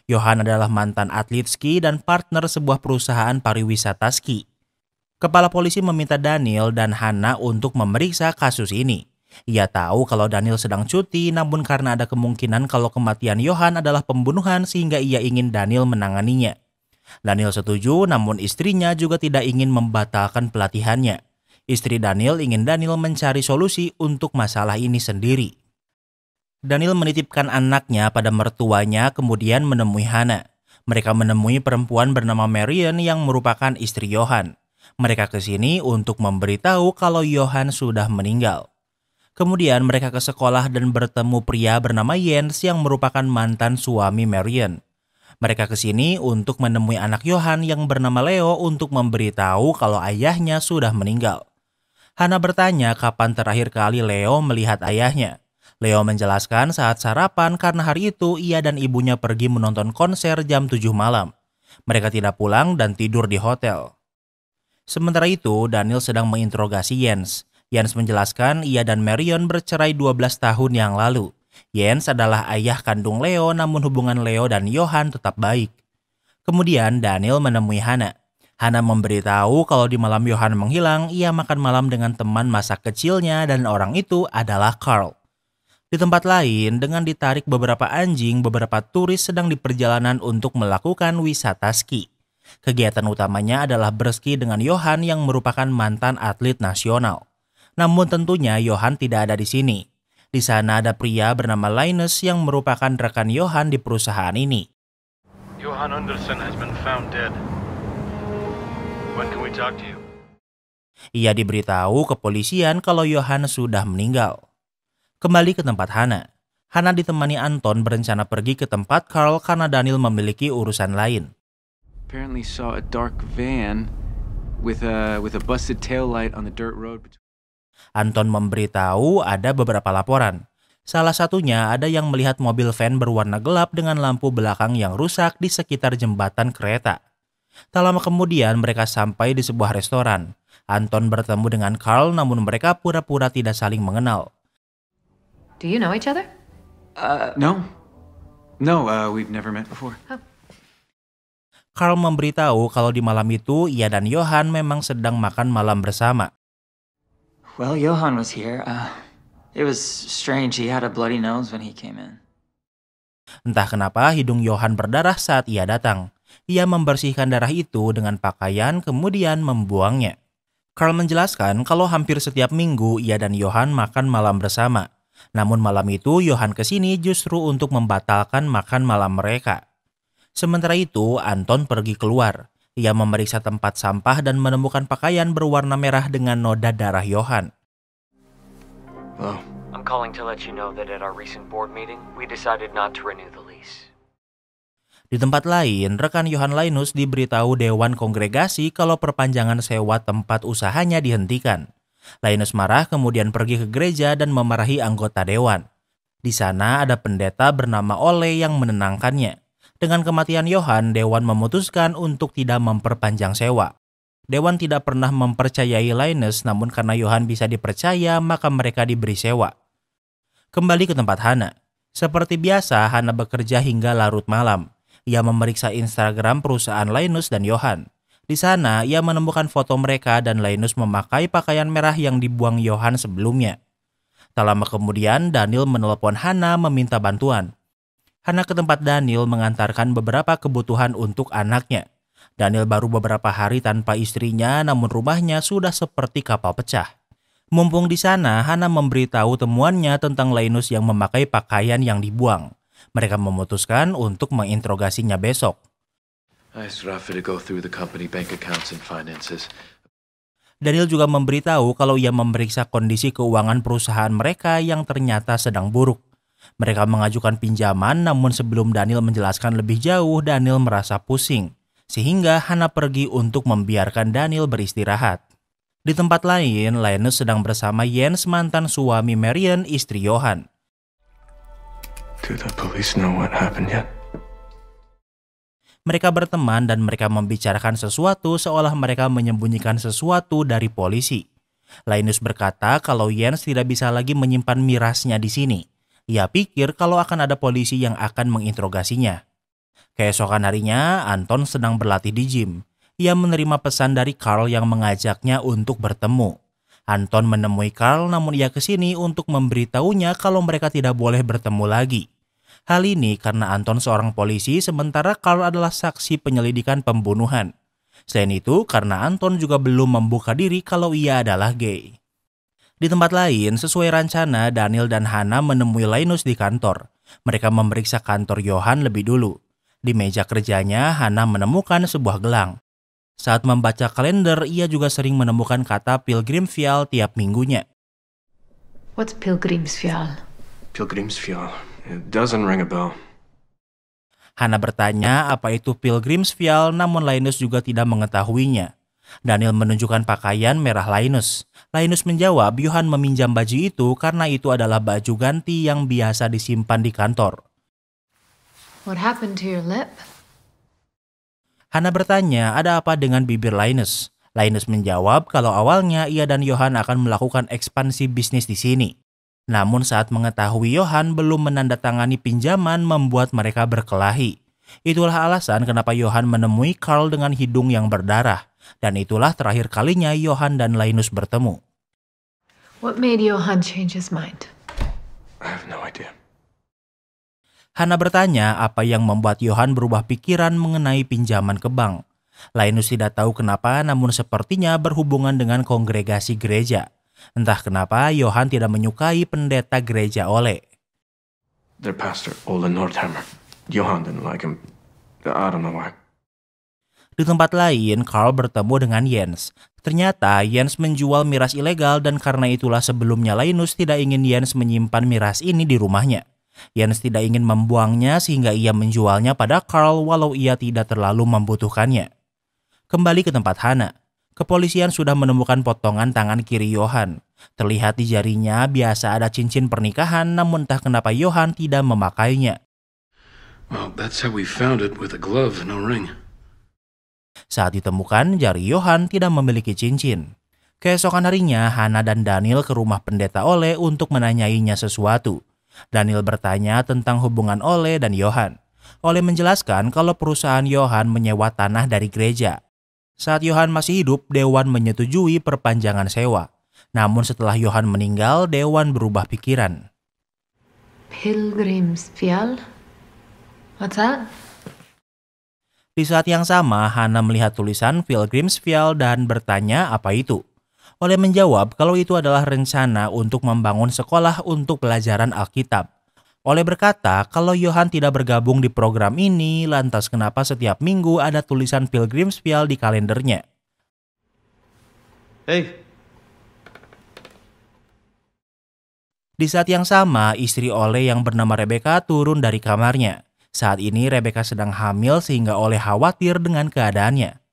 Johan adalah mantan atlet ski dan partner sebuah perusahaan pariwisata ski. Kepala polisi meminta Daniel dan Hannah untuk memeriksa kasus ini. Ia tahu kalau Daniel sedang cuti, namun karena ada kemungkinan kalau kematian Johan adalah pembunuhan sehingga ia ingin Daniel menanganinya. Daniel setuju, namun istrinya juga tidak ingin membatalkan pelatihannya. Istri Daniel ingin Daniel mencari solusi untuk masalah ini sendiri. Daniel menitipkan anaknya pada mertuanya kemudian menemui Hannah. Mereka menemui perempuan bernama Marion yang merupakan istri Johan. Mereka ke sini untuk memberitahu kalau Johan sudah meninggal. Kemudian mereka ke sekolah dan bertemu pria bernama Jens yang merupakan mantan suami Marion. Mereka ke sini untuk menemui anak Johan yang bernama Leo untuk memberitahu kalau ayahnya sudah meninggal. Hannah bertanya kapan terakhir kali Leo melihat ayahnya. Leo menjelaskan saat sarapan karena hari itu ia dan ibunya pergi menonton konser jam 7 malam. Mereka tidak pulang dan tidur di hotel. Sementara itu, Daniel sedang menginterogasi Jens. Jens menjelaskan ia dan Marion bercerai 12 tahun yang lalu. Jens adalah ayah kandung Leo, namun hubungan Leo dan Johan tetap baik. Kemudian Daniel menemui Hannah. Hannah memberitahu kalau di malam Johan menghilang, ia makan malam dengan teman masa kecilnya dan orang itu adalah Carl. Di tempat lain, dengan ditarik beberapa anjing, beberapa turis sedang di perjalanan untuk melakukan wisata ski. Kegiatan utamanya adalah berski dengan Johan yang merupakan mantan atlet nasional. Namun tentunya Johan tidak ada di sini. Di sana ada pria bernama Linus yang merupakan rekan Johan di perusahaan ini. Johan Andersen has been found dead. When can we talk to you? Ia diberitahu kepolisian kalau Johan sudah meninggal. Kembali ke tempat Hannah. Hannah ditemani Anton berencana pergi ke tempat Carl karena Daniel memiliki urusan lain. Apparently saw a dark van with a busted tail light on the dirt road. Anton memberitahu ada beberapa laporan. Salah satunya ada yang melihat mobil van berwarna gelap dengan lampu belakang yang rusak di sekitar jembatan kereta. Tak lama kemudian mereka sampai di sebuah restoran. Anton bertemu dengan Carl namun mereka pura-pura tidak saling mengenal. Do you know each other? No, we've never met before. Oh. Carl memberitahu kalau di malam itu ia dan Johan memang sedang makan malam bersama. Well, Johan was here. It was strange. He had a bloody nose when he came in. Entah kenapa hidung Johan berdarah saat ia datang. Ia membersihkan darah itu dengan pakaian kemudian membuangnya. Carl menjelaskan kalau hampir setiap minggu ia dan Johan makan malam bersama. Namun malam itu Johan kesini justru untuk membatalkan makan malam mereka. Sementara itu, Anton pergi keluar. Ia memeriksa tempat sampah dan menemukan pakaian berwarna merah dengan noda darah Johan. Oh. I'm calling to let you know that at our recent board meeting, we decided not to renew the lease. Di tempat lain, rekan Johan Linus diberitahu Dewan Kongregasi kalau perpanjangan sewa tempat usahanya dihentikan. Linus marah kemudian pergi ke gereja dan memarahi anggota dewan. Di sana ada pendeta bernama Ole yang menenangkannya. Dengan kematian Johan, dewan memutuskan untuk tidak memperpanjang sewa. Dewan tidak pernah mempercayai Linus, namun karena Johan bisa dipercaya, maka mereka diberi sewa. Kembali ke tempat Hannah. Seperti biasa, Hannah bekerja hingga larut malam. Ia memeriksa Instagram perusahaan Linus dan Johan. Di sana, ia menemukan foto mereka dan Linus memakai pakaian merah yang dibuang Johan sebelumnya. Tak lama kemudian, Daniel menelpon Hannah meminta bantuan. Hannah ke tempat Daniel mengantarkan beberapa kebutuhan untuk anaknya. Daniel baru beberapa hari tanpa istrinya, namun rumahnya sudah seperti kapal pecah. Mumpung di sana, Hannah memberitahu temuannya tentang Linus yang memakai pakaian yang dibuang. Mereka memutuskan untuk menginterogasinya besok. I asked Rafa to go through the company bank accounts and finances. Daniel juga memberitahu kalau ia memeriksa kondisi keuangan perusahaan mereka yang ternyata sedang buruk. Mereka mengajukan pinjaman, namun sebelum Daniel menjelaskan lebih jauh, Daniel merasa pusing. Sehingga Hannah pergi untuk membiarkan Daniel beristirahat. Di tempat lain, Linus sedang bersama Jens, mantan suami Marion, istri Johan. Do the police know what happened yet? Mereka berteman dan mereka membicarakan sesuatu seolah mereka menyembunyikan sesuatu dari polisi. Linus berkata kalau Jens tidak bisa lagi menyimpan mirasnya di sini. Ia pikir kalau akan ada polisi yang akan menginterogasinya. Keesokan harinya, Anton sedang berlatih di gym. Ia menerima pesan dari Carl yang mengajaknya untuk bertemu. Anton menemui Carl, namun ia kesini untuk memberitahunya kalau mereka tidak boleh bertemu lagi. Hal ini karena Anton seorang polisi, sementara Carl adalah saksi penyelidikan pembunuhan. Selain itu, karena Anton juga belum membuka diri kalau ia adalah gay. Di tempat lain, sesuai rencana, Daniel dan Hannah menemui Linus di kantor. Mereka memeriksa kantor Johan lebih dulu. Di meja kerjanya, Hannah menemukan sebuah gelang. Saat membaca kalender, ia juga sering menemukan kata Pilgrimsfjall tiap minggunya. What's Pilgrimsfjall? Pilgrimsfjall. It doesn't ring a bell. Hannah bertanya apa itu Pilgrimsfjall, namun Linus juga tidak mengetahuinya. Daniel menunjukkan pakaian merah Linus. Linus menjawab Johan meminjam baju itu karena itu adalah baju ganti yang biasa disimpan di kantor. What happened to your lip? Hannah bertanya ada apa dengan bibir Linus. Linus menjawab kalau awalnya ia dan Johan akan melakukan ekspansi bisnis di sini. Namun saat mengetahui Johan belum menandatangani pinjaman membuat mereka berkelahi. Itulah alasan kenapa Johan menemui Carl dengan hidung yang berdarah. Dan itulah terakhir kalinya Johan dan Linus bertemu. What made Johan change his mind? I have no idea. Hannah bertanya apa yang membuat Johan berubah pikiran mengenai pinjaman ke bank. Linus tidak tahu kenapa, namun sepertinya berhubungan dengan kongregasi gereja. Entah kenapa Johan tidak menyukai pendeta gereja Ole. Their pastor, Ole Nordhammer. Johan didn't like him. I don't know why. Di tempat lain, Carl bertemu dengan Jens. Ternyata Jens menjual miras ilegal dan karena itulah sebelumnya Linus tidak ingin Jens menyimpan miras ini di rumahnya. Jens tidak ingin membuangnya sehingga ia menjualnya pada Carl walau ia tidak terlalu membutuhkannya. Kembali ke tempat Hannah. Kepolisian sudah menemukan potongan tangan kiri Johan. Terlihat di jarinya biasa ada cincin pernikahan, namun entah kenapa Johan tidak memakainya. Well, that's how we found it with a glove and no ring. Saat ditemukan, jari Johan tidak memiliki cincin. Keesokan harinya, Hannah dan Daniel ke rumah pendeta Ole untuk menanyainya sesuatu. Daniel bertanya tentang hubungan Ole dan Johan. Ole menjelaskan kalau perusahaan Johan menyewa tanah dari gereja. Saat Johan masih hidup, Dewan menyetujui perpanjangan sewa. Namun setelah Johan meninggal, Dewan berubah pikiran. Pilgrimsfjall? What's that? Di saat yang sama, Hannah melihat tulisan Pilgrimsfjall dan bertanya apa itu. Ole menjawab kalau itu adalah rencana untuk membangun sekolah untuk pelajaran Alkitab. Ole berkata kalau Johan tidak bergabung di program ini, lantas kenapa setiap minggu ada tulisan Pilgrimsville di kalendernya. Hey. Di saat yang sama, istri Ole yang bernama Rebecca turun dari kamarnya. Saat ini Rebecca sedang hamil sehingga Ole khawatir dengan keadaannya.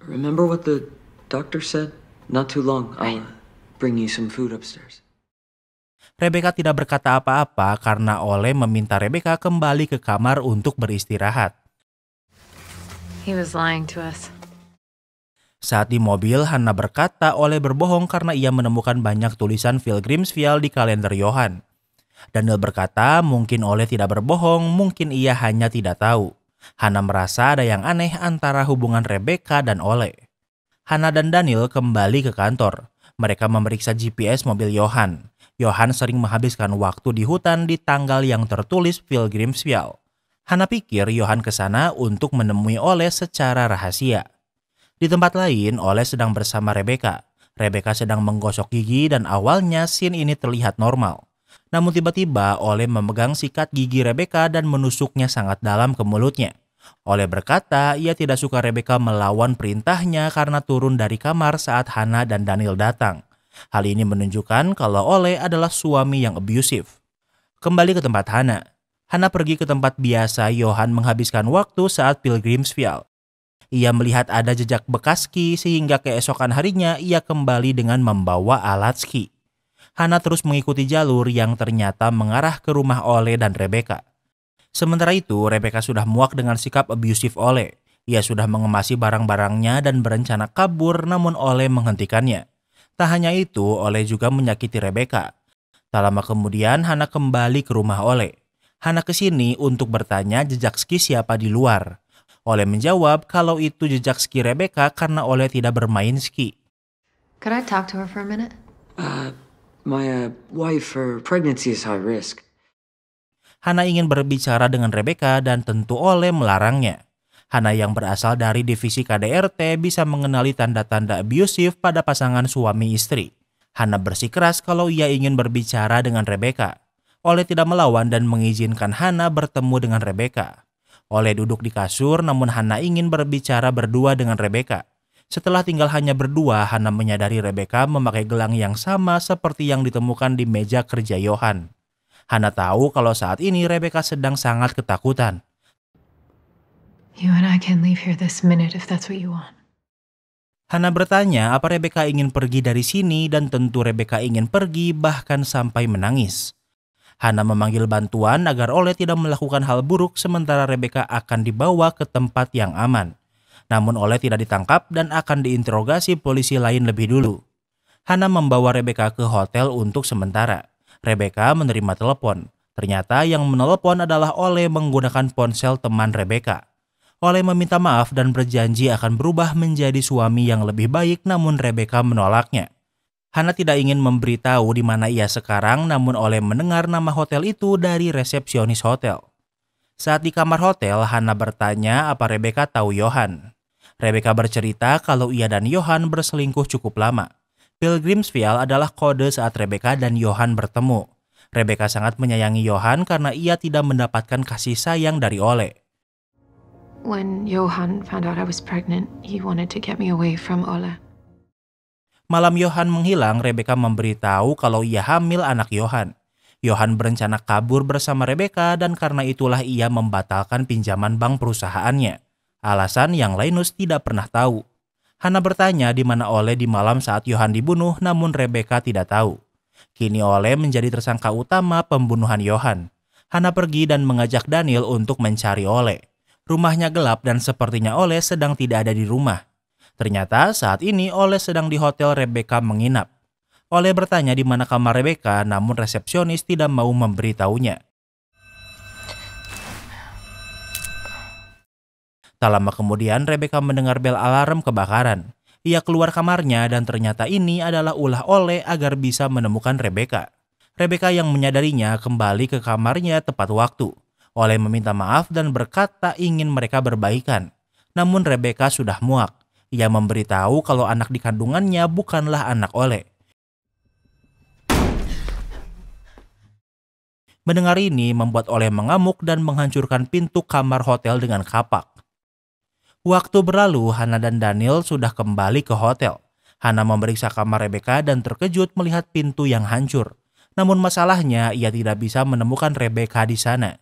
Remember what the doctor said? Not too long, I'll bring you some food upstairs. Rebecca tidak berkata apa-apa karena Ole meminta Rebecca kembali ke kamar untuk beristirahat. He was lying to us. Saat di mobil, Hannah berkata Ole berbohong karena ia menemukan banyak tulisan Pilgrimsville di kalender Johan. Daniel berkata mungkin Ole tidak berbohong, mungkin ia hanya tidak tahu. Hannah merasa ada yang aneh antara hubungan Rebecca dan Ole. Hannah dan Daniel kembali ke kantor. Mereka memeriksa GPS mobil Johan. Johan sering menghabiskan waktu di hutan di tanggal yang tertulis Pilgrimsville. Hannah pikir Johan ke sana untuk menemui Ole secara rahasia. Di tempat lain, Ole sedang bersama Rebecca. Rebecca sedang menggosok gigi dan awalnya scene ini terlihat normal. Namun tiba-tiba Ole memegang sikat gigi Rebecca dan menusuknya sangat dalam ke mulutnya. Ole berkata ia tidak suka Rebecca melawan perintahnya karena turun dari kamar saat Hannah dan Daniel datang. Hal ini menunjukkan kalau Ole adalah suami yang abusive. Kembali ke tempat Hannah. Hannah pergi ke tempat biasa Johan menghabiskan waktu saat Pilgrimsville. Ia melihat ada jejak bekas ski sehingga keesokan harinya ia kembali dengan membawa alat ski. Hannah terus mengikuti jalur yang ternyata mengarah ke rumah Ole dan Rebecca. Sementara itu, Rebecca sudah muak dengan sikap abusive Ole. Ia sudah mengemasi barang-barangnya dan berencana kabur namun Ole menghentikannya. Tak hanya itu, Ole juga menyakiti Rebecca. Tak lama kemudian, Hannah kembali ke rumah Ole. Hannah kesini untuk bertanya jejak ski siapa di luar. Ole menjawab kalau itu jejak ski Rebecca karena Ole tidak bermain ski. Could I talk to her for a minute? My wife, her pregnancy is high risk. Hannah ingin berbicara dengan Rebecca dan tentu Ole melarangnya. Hannah yang berasal dari divisi KDRT bisa mengenali tanda-tanda abusive pada pasangan suami istri. Hannah bersikeras kalau ia ingin berbicara dengan Rebecca. Ole tidak melawan dan mengizinkan Hannah bertemu dengan Rebecca. Ole duduk di kasur namun Hannah ingin berbicara berdua dengan Rebecca. Setelah tinggal hanya berdua, Hannah menyadari Rebecca memakai gelang yang sama seperti yang ditemukan di meja kerja Johan. Hannah tahu kalau saat ini Rebecca sedang sangat ketakutan. You and I can leave here this minute if that's what you want. Hannah bertanya apa Rebecca ingin pergi dari sini dan tentu Rebecca ingin pergi bahkan sampai menangis. Hannah memanggil bantuan agar Ole tidak melakukan hal buruk sementara Rebecca akan dibawa ke tempat yang aman. Namun Ole tidak ditangkap dan akan diinterogasi polisi lain lebih dulu. Hannah membawa Rebecca ke hotel untuk sementara. Rebecca menerima telepon. Ternyata yang menelepon adalah Ole menggunakan ponsel teman Rebecca. Ole meminta maaf dan berjanji akan berubah menjadi suami yang lebih baik namun Rebecca menolaknya. Hannah tidak ingin memberitahu di mana ia sekarang namun Ole mendengar nama hotel itu dari resepsionis hotel. Saat di kamar hotel, Hannah bertanya apa Rebecca tahu Johan. Rebecca bercerita kalau ia dan Johan berselingkuh cukup lama. Pilgrimsville adalah kode saat Rebecca dan Johan bertemu. Rebecca sangat menyayangi Johan karena ia tidak mendapatkan kasih sayang dari Ole. When Johan found out I was pregnant, he wanted to get me away from Ole. Malam Johan menghilang, Rebecca memberitahu kalau ia hamil anak Johan. Johan berencana kabur bersama Rebecca dan karena itulah ia membatalkan pinjaman bank perusahaannya. Alasan yang Linus tidak pernah tahu. Hannah bertanya di mana Ole di malam saat Johan dibunuh namun Rebecca tidak tahu. Kini Ole menjadi tersangka utama pembunuhan Johan. Hannah pergi dan mengajak Daniel untuk mencari Ole. Rumahnya gelap dan sepertinya Ole sedang tidak ada di rumah. Ternyata saat ini Ole sedang di hotel Rebecca menginap. Ole bertanya di mana kamar Rebecca namun resepsionis tidak mau memberitahunya. Tak lama kemudian Rebecca mendengar bel alarm kebakaran. Ia keluar kamarnya dan ternyata ini adalah ulah Ole agar bisa menemukan Rebecca. Rebecca yang menyadarinya kembali ke kamarnya tepat waktu. Ole meminta maaf dan berkata ingin mereka berbaikan. Namun Rebecca sudah muak. Ia memberitahu kalau anak di kandungannya bukanlah anak Ole. Mendengar ini membuat Ole mengamuk dan menghancurkan pintu kamar hotel dengan kapak. Waktu berlalu, Hannah dan Daniel sudah kembali ke hotel. Hannah memeriksa kamar Rebecca dan terkejut melihat pintu yang hancur. Namun masalahnya, ia tidak bisa menemukan Rebecca di sana.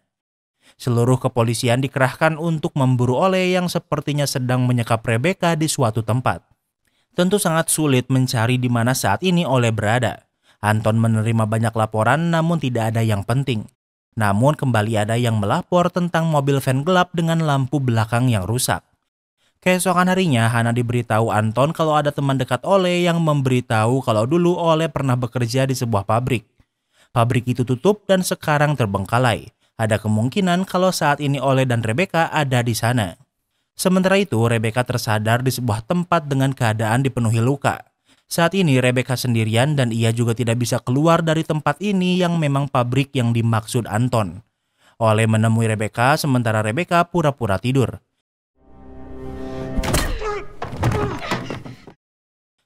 Seluruh kepolisian dikerahkan untuk memburu Ole yang sepertinya sedang menyekap Rebecca di suatu tempat. Tentu sangat sulit mencari di mana saat ini Ole berada. Anton menerima banyak laporan namun tidak ada yang penting. Namun kembali ada yang melapor tentang mobil van gelap dengan lampu belakang yang rusak. Keesokan harinya Hannah diberitahu Anton kalau ada teman dekat Ole yang memberitahu kalau dulu Ole pernah bekerja di sebuah pabrik. Pabrik itu tutup dan sekarang terbengkalai. Ada kemungkinan kalau saat ini Ole dan Rebecca ada di sana. Sementara itu Rebecca tersadar di sebuah tempat dengan keadaan dipenuhi luka. Saat ini Rebecca sendirian dan ia juga tidak bisa keluar dari tempat ini yang memang pabrik yang dimaksud Anton. Ole menemui Rebecca sementara Rebecca pura-pura tidur.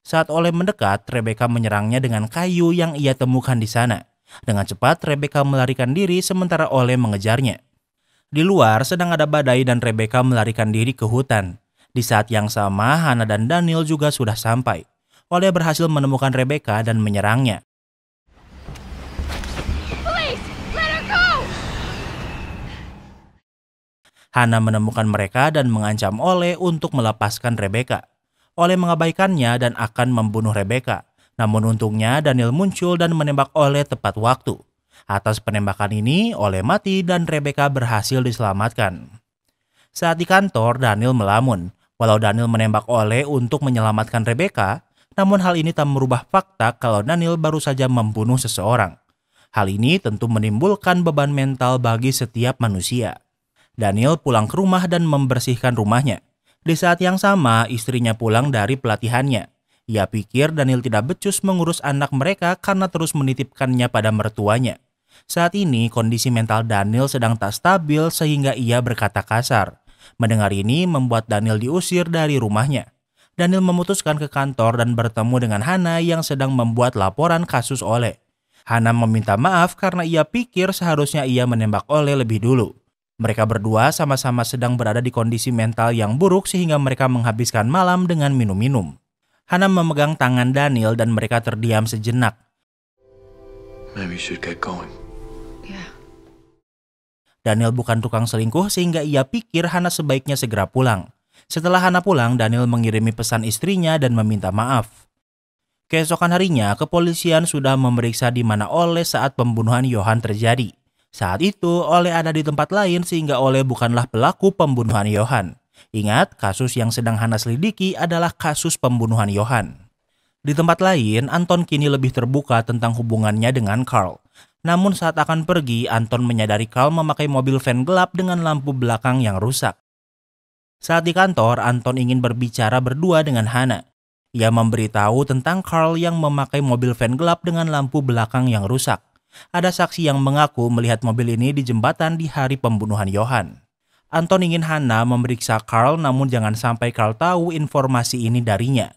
Saat Ole mendekat, Rebecca menyerangnya dengan kayu yang ia temukan di sana. Dengan cepat Rebecca melarikan diri sementara Ole mengejarnya. Di luar sedang ada badai dan Rebecca melarikan diri ke hutan. Di saat yang sama Hannah dan Daniel juga sudah sampai. Ole berhasil menemukan Rebecca dan menyerangnya. Police, let her go! Hannah menemukan mereka dan mengancam Ole untuk melepaskan Rebecca. Ole mengabaikannya dan akan membunuh Rebecca. Namun untungnya Daniel muncul dan menembak Ole tepat waktu. Atas penembakan ini, Ole mati dan Rebecca berhasil diselamatkan. Saat di kantor, Daniel melamun. Walau Daniel menembak Ole untuk menyelamatkan Rebecca, namun hal ini tak merubah fakta kalau Daniel baru saja membunuh seseorang. Hal ini tentu menimbulkan beban mental bagi setiap manusia. Daniel pulang ke rumah dan membersihkan rumahnya. Di saat yang sama, istrinya pulang dari pelatihannya. Ia pikir Daniel tidak becus mengurus anak mereka karena terus menitipkannya pada mertuanya. Saat ini, kondisi mental Daniel sedang tak stabil sehingga ia berkata kasar. Mendengar ini membuat Daniel diusir dari rumahnya. Daniel memutuskan ke kantor dan bertemu dengan Hannah yang sedang membuat laporan kasus Ole. Hannah meminta maaf karena ia pikir seharusnya ia menembak Ole lebih dulu. Mereka berdua sama-sama sedang berada di kondisi mental yang buruk sehingga mereka menghabiskan malam dengan minum-minum. Hannah memegang tangan Daniel dan mereka terdiam sejenak. Maybe you should get going. Daniel bukan tukang selingkuh sehingga ia pikir Hannah sebaiknya segera pulang. Setelah Hannah pulang, Daniel mengirimi pesan istrinya dan meminta maaf. Keesokan harinya, kepolisian sudah memeriksa di mana Ole saat pembunuhan Johan terjadi. Saat itu, Ole ada di tempat lain sehingga Ole bukanlah pelaku pembunuhan Johan. Ingat, kasus yang sedang Hannah selidiki adalah kasus pembunuhan Johan. Di tempat lain, Anton kini lebih terbuka tentang hubungannya dengan Carl. Namun saat akan pergi, Anton menyadari Carl memakai mobil van gelap dengan lampu belakang yang rusak. Saat di kantor, Anton ingin berbicara berdua dengan Hannah. Ia memberitahu tentang Carl yang memakai mobil van gelap dengan lampu belakang yang rusak. Ada saksi yang mengaku melihat mobil ini di jembatan di hari pembunuhan Johan. Anton ingin Hannah memeriksa Carl namun jangan sampai Carl tahu informasi ini darinya.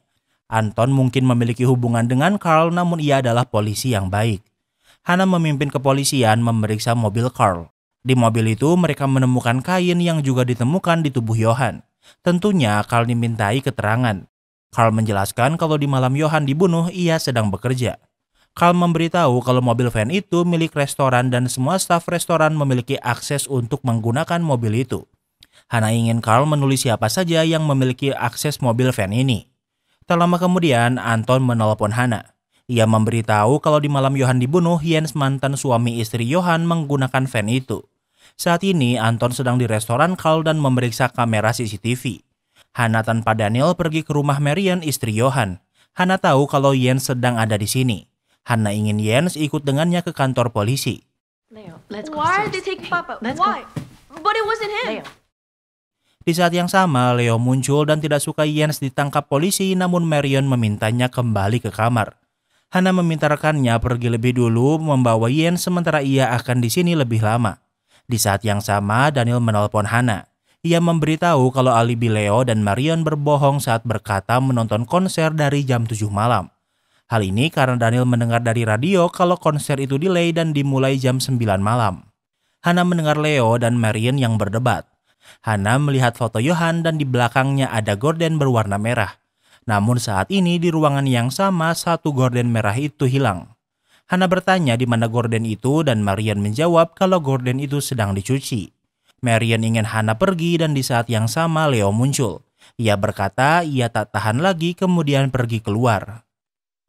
Anton mungkin memiliki hubungan dengan Carl namun ia adalah polisi yang baik. Hannah memimpin kepolisian memeriksa mobil Carl. Di mobil itu mereka menemukan kain yang juga ditemukan di tubuh Johan. Tentunya Carl dimintai keterangan. Carl menjelaskan kalau di malam Johan dibunuh ia sedang bekerja. Carl memberitahu kalau mobil van itu milik restoran dan semua staf restoran memiliki akses untuk menggunakan mobil itu. Hannah ingin Carl menulis siapa saja yang memiliki akses mobil van ini. Tak lama kemudian Anton menelpon Hannah. Ia memberitahu kalau di malam Johan dibunuh, Jens mantan suami istri Johan menggunakan van itu. Saat ini Anton sedang di restoran Carl dan memeriksa kamera CCTV. Hannah tanpa Daniel pergi ke rumah Marion istri Johan. Hannah tahu kalau Jens sedang ada di sini. Hannah ingin Jens ikut dengannya ke kantor polisi. Leo, let's go. Why are they taking Papa? Why? But it wasn't him. Leo. Di saat yang sama, Leo muncul dan tidak suka Jens ditangkap polisi namun Marion memintanya kembali ke kamar. Hannah meminta rekannya pergi lebih dulu membawa Jens sementara ia akan di sini lebih lama. Di saat yang sama, Daniel menelpon Hannah. Ia memberitahu kalau alibi Leo dan Marion berbohong saat berkata menonton konser dari jam 7 malam. Hal ini karena Daniel mendengar dari radio kalau konser itu delay dan dimulai jam 9 malam. Hannah mendengar Leo dan Marion yang berdebat. Hannah melihat foto Johan dan di belakangnya ada gorden berwarna merah. Namun saat ini di ruangan yang sama satu gorden merah itu hilang. Hannah bertanya di mana gorden itu dan Marion menjawab kalau gorden itu sedang dicuci. Marion ingin Hannah pergi dan di saat yang sama Leo muncul. Ia berkata ia tak tahan lagi kemudian pergi keluar.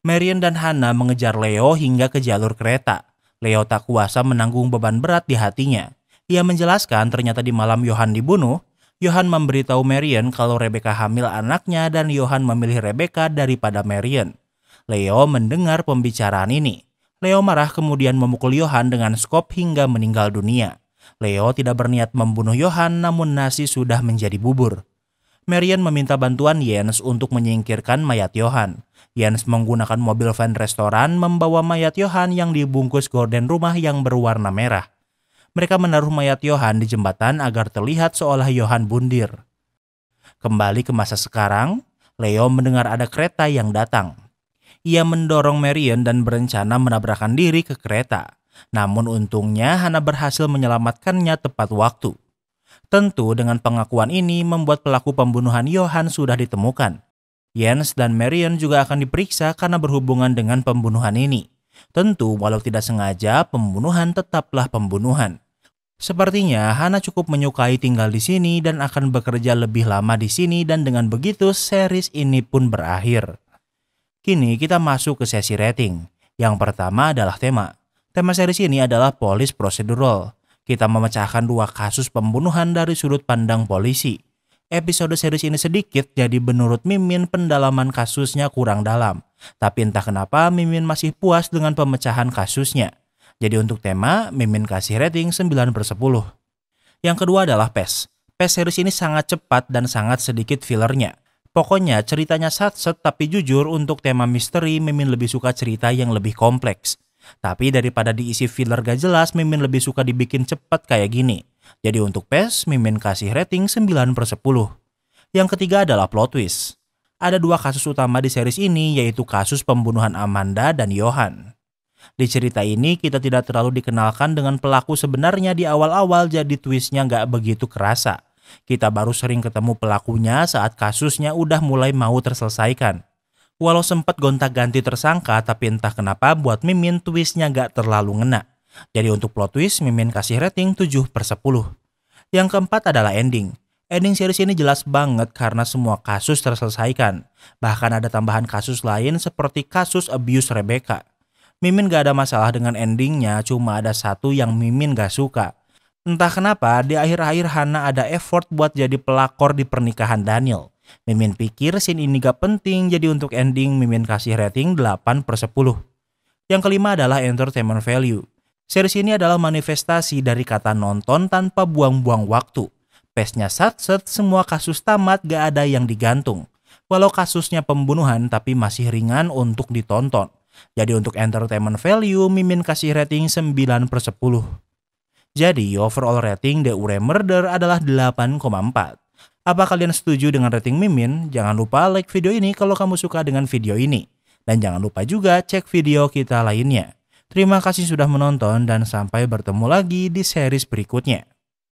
Marion dan Hannah mengejar Leo hingga ke jalur kereta. Leo tak kuasa menanggung beban berat di hatinya. Ia menjelaskan ternyata di malam Johan dibunuh, Johan memberitahu Marion kalau Rebecca hamil anaknya dan Johan memilih Rebecca daripada Marion. Leo mendengar pembicaraan ini. Leo marah kemudian memukul Johan dengan skop hingga meninggal dunia. Leo tidak berniat membunuh Johan namun nasi sudah menjadi bubur. Marion meminta bantuan Jens untuk menyingkirkan mayat Johan. Jens menggunakan mobil van restoran membawa mayat Johan yang dibungkus gorden rumah yang berwarna merah. Mereka menaruh mayat Johan di jembatan agar terlihat seolah Johan bundir. Kembali ke masa sekarang, Leo mendengar ada kereta yang datang. Ia mendorong Marion dan berencana menabrakkan diri ke kereta. Namun untungnya Hannah berhasil menyelamatkannya tepat waktu. Tentu dengan pengakuan ini membuat pelaku pembunuhan Johan sudah ditemukan. Jens dan Marion juga akan diperiksa karena berhubungan dengan pembunuhan ini. Tentu walau tidak sengaja pembunuhan tetaplah pembunuhan. Sepertinya Hannah cukup menyukai tinggal di sini dan akan bekerja lebih lama di sini dan dengan begitu series ini pun berakhir. Kini kita masuk ke sesi rating. Yang pertama adalah tema. Tema series ini adalah police procedural. Kita memecahkan 2 kasus pembunuhan dari sudut pandang polisi. Episode series ini sedikit, jadi menurut Mimin pendalaman kasusnya kurang dalam. Tapi entah kenapa Mimin masih puas dengan pemecahan kasusnya. Jadi untuk tema, Mimin kasih rating 9/10. Yang kedua adalah PES. PES series ini sangat cepat dan sangat sedikit fillernya. Pokoknya ceritanya sat-set tapi jujur untuk tema misteri Mimin lebih suka cerita yang lebih kompleks. Tapi daripada diisi filler gak jelas, Mimin lebih suka dibikin cepat kayak gini. Jadi untuk PES, Mimin kasih rating 9/10. Yang ketiga adalah plot twist. Ada 2 kasus utama di series ini, yaitu kasus pembunuhan Amanda dan Johan. Di cerita ini kita tidak terlalu dikenalkan dengan pelaku sebenarnya di awal-awal, jadi twistnya gak begitu kerasa. Kita baru sering ketemu pelakunya saat kasusnya udah mulai mau terselesaikan. Walau sempat gonta-ganti tersangka, tapi entah kenapa buat Mimin twistnya gak terlalu ngena. Jadi untuk plot twist, Mimin kasih rating 7/10. Yang keempat adalah ending. Ending series ini jelas banget karena semua kasus terselesaikan. Bahkan ada tambahan kasus lain seperti kasus abuse Rebecca. Mimin gak ada masalah dengan endingnya, cuma ada satu yang Mimin gak suka. Entah kenapa di akhir-akhir Hannah ada effort buat jadi pelakor di pernikahan Daniel. Mimin pikir scene ini gak penting, jadi untuk ending Mimin kasih rating 8/10. Yang kelima adalah entertainment value. Series ini adalah manifestasi dari kata nonton tanpa buang-buang waktu. Pace-nya sat-set, semua kasus tamat gak ada yang digantung. Walau kasusnya pembunuhan tapi masih ringan untuk ditonton. Jadi untuk entertainment value Mimin kasih rating 9/10. Jadi overall rating The Ure Murder adalah 8,4. Apa kalian setuju dengan rating Mimin? Jangan lupa like video ini kalau kamu suka dengan video ini. Dan jangan lupa juga cek video kita lainnya. Terima kasih sudah menonton dan sampai bertemu lagi di series berikutnya.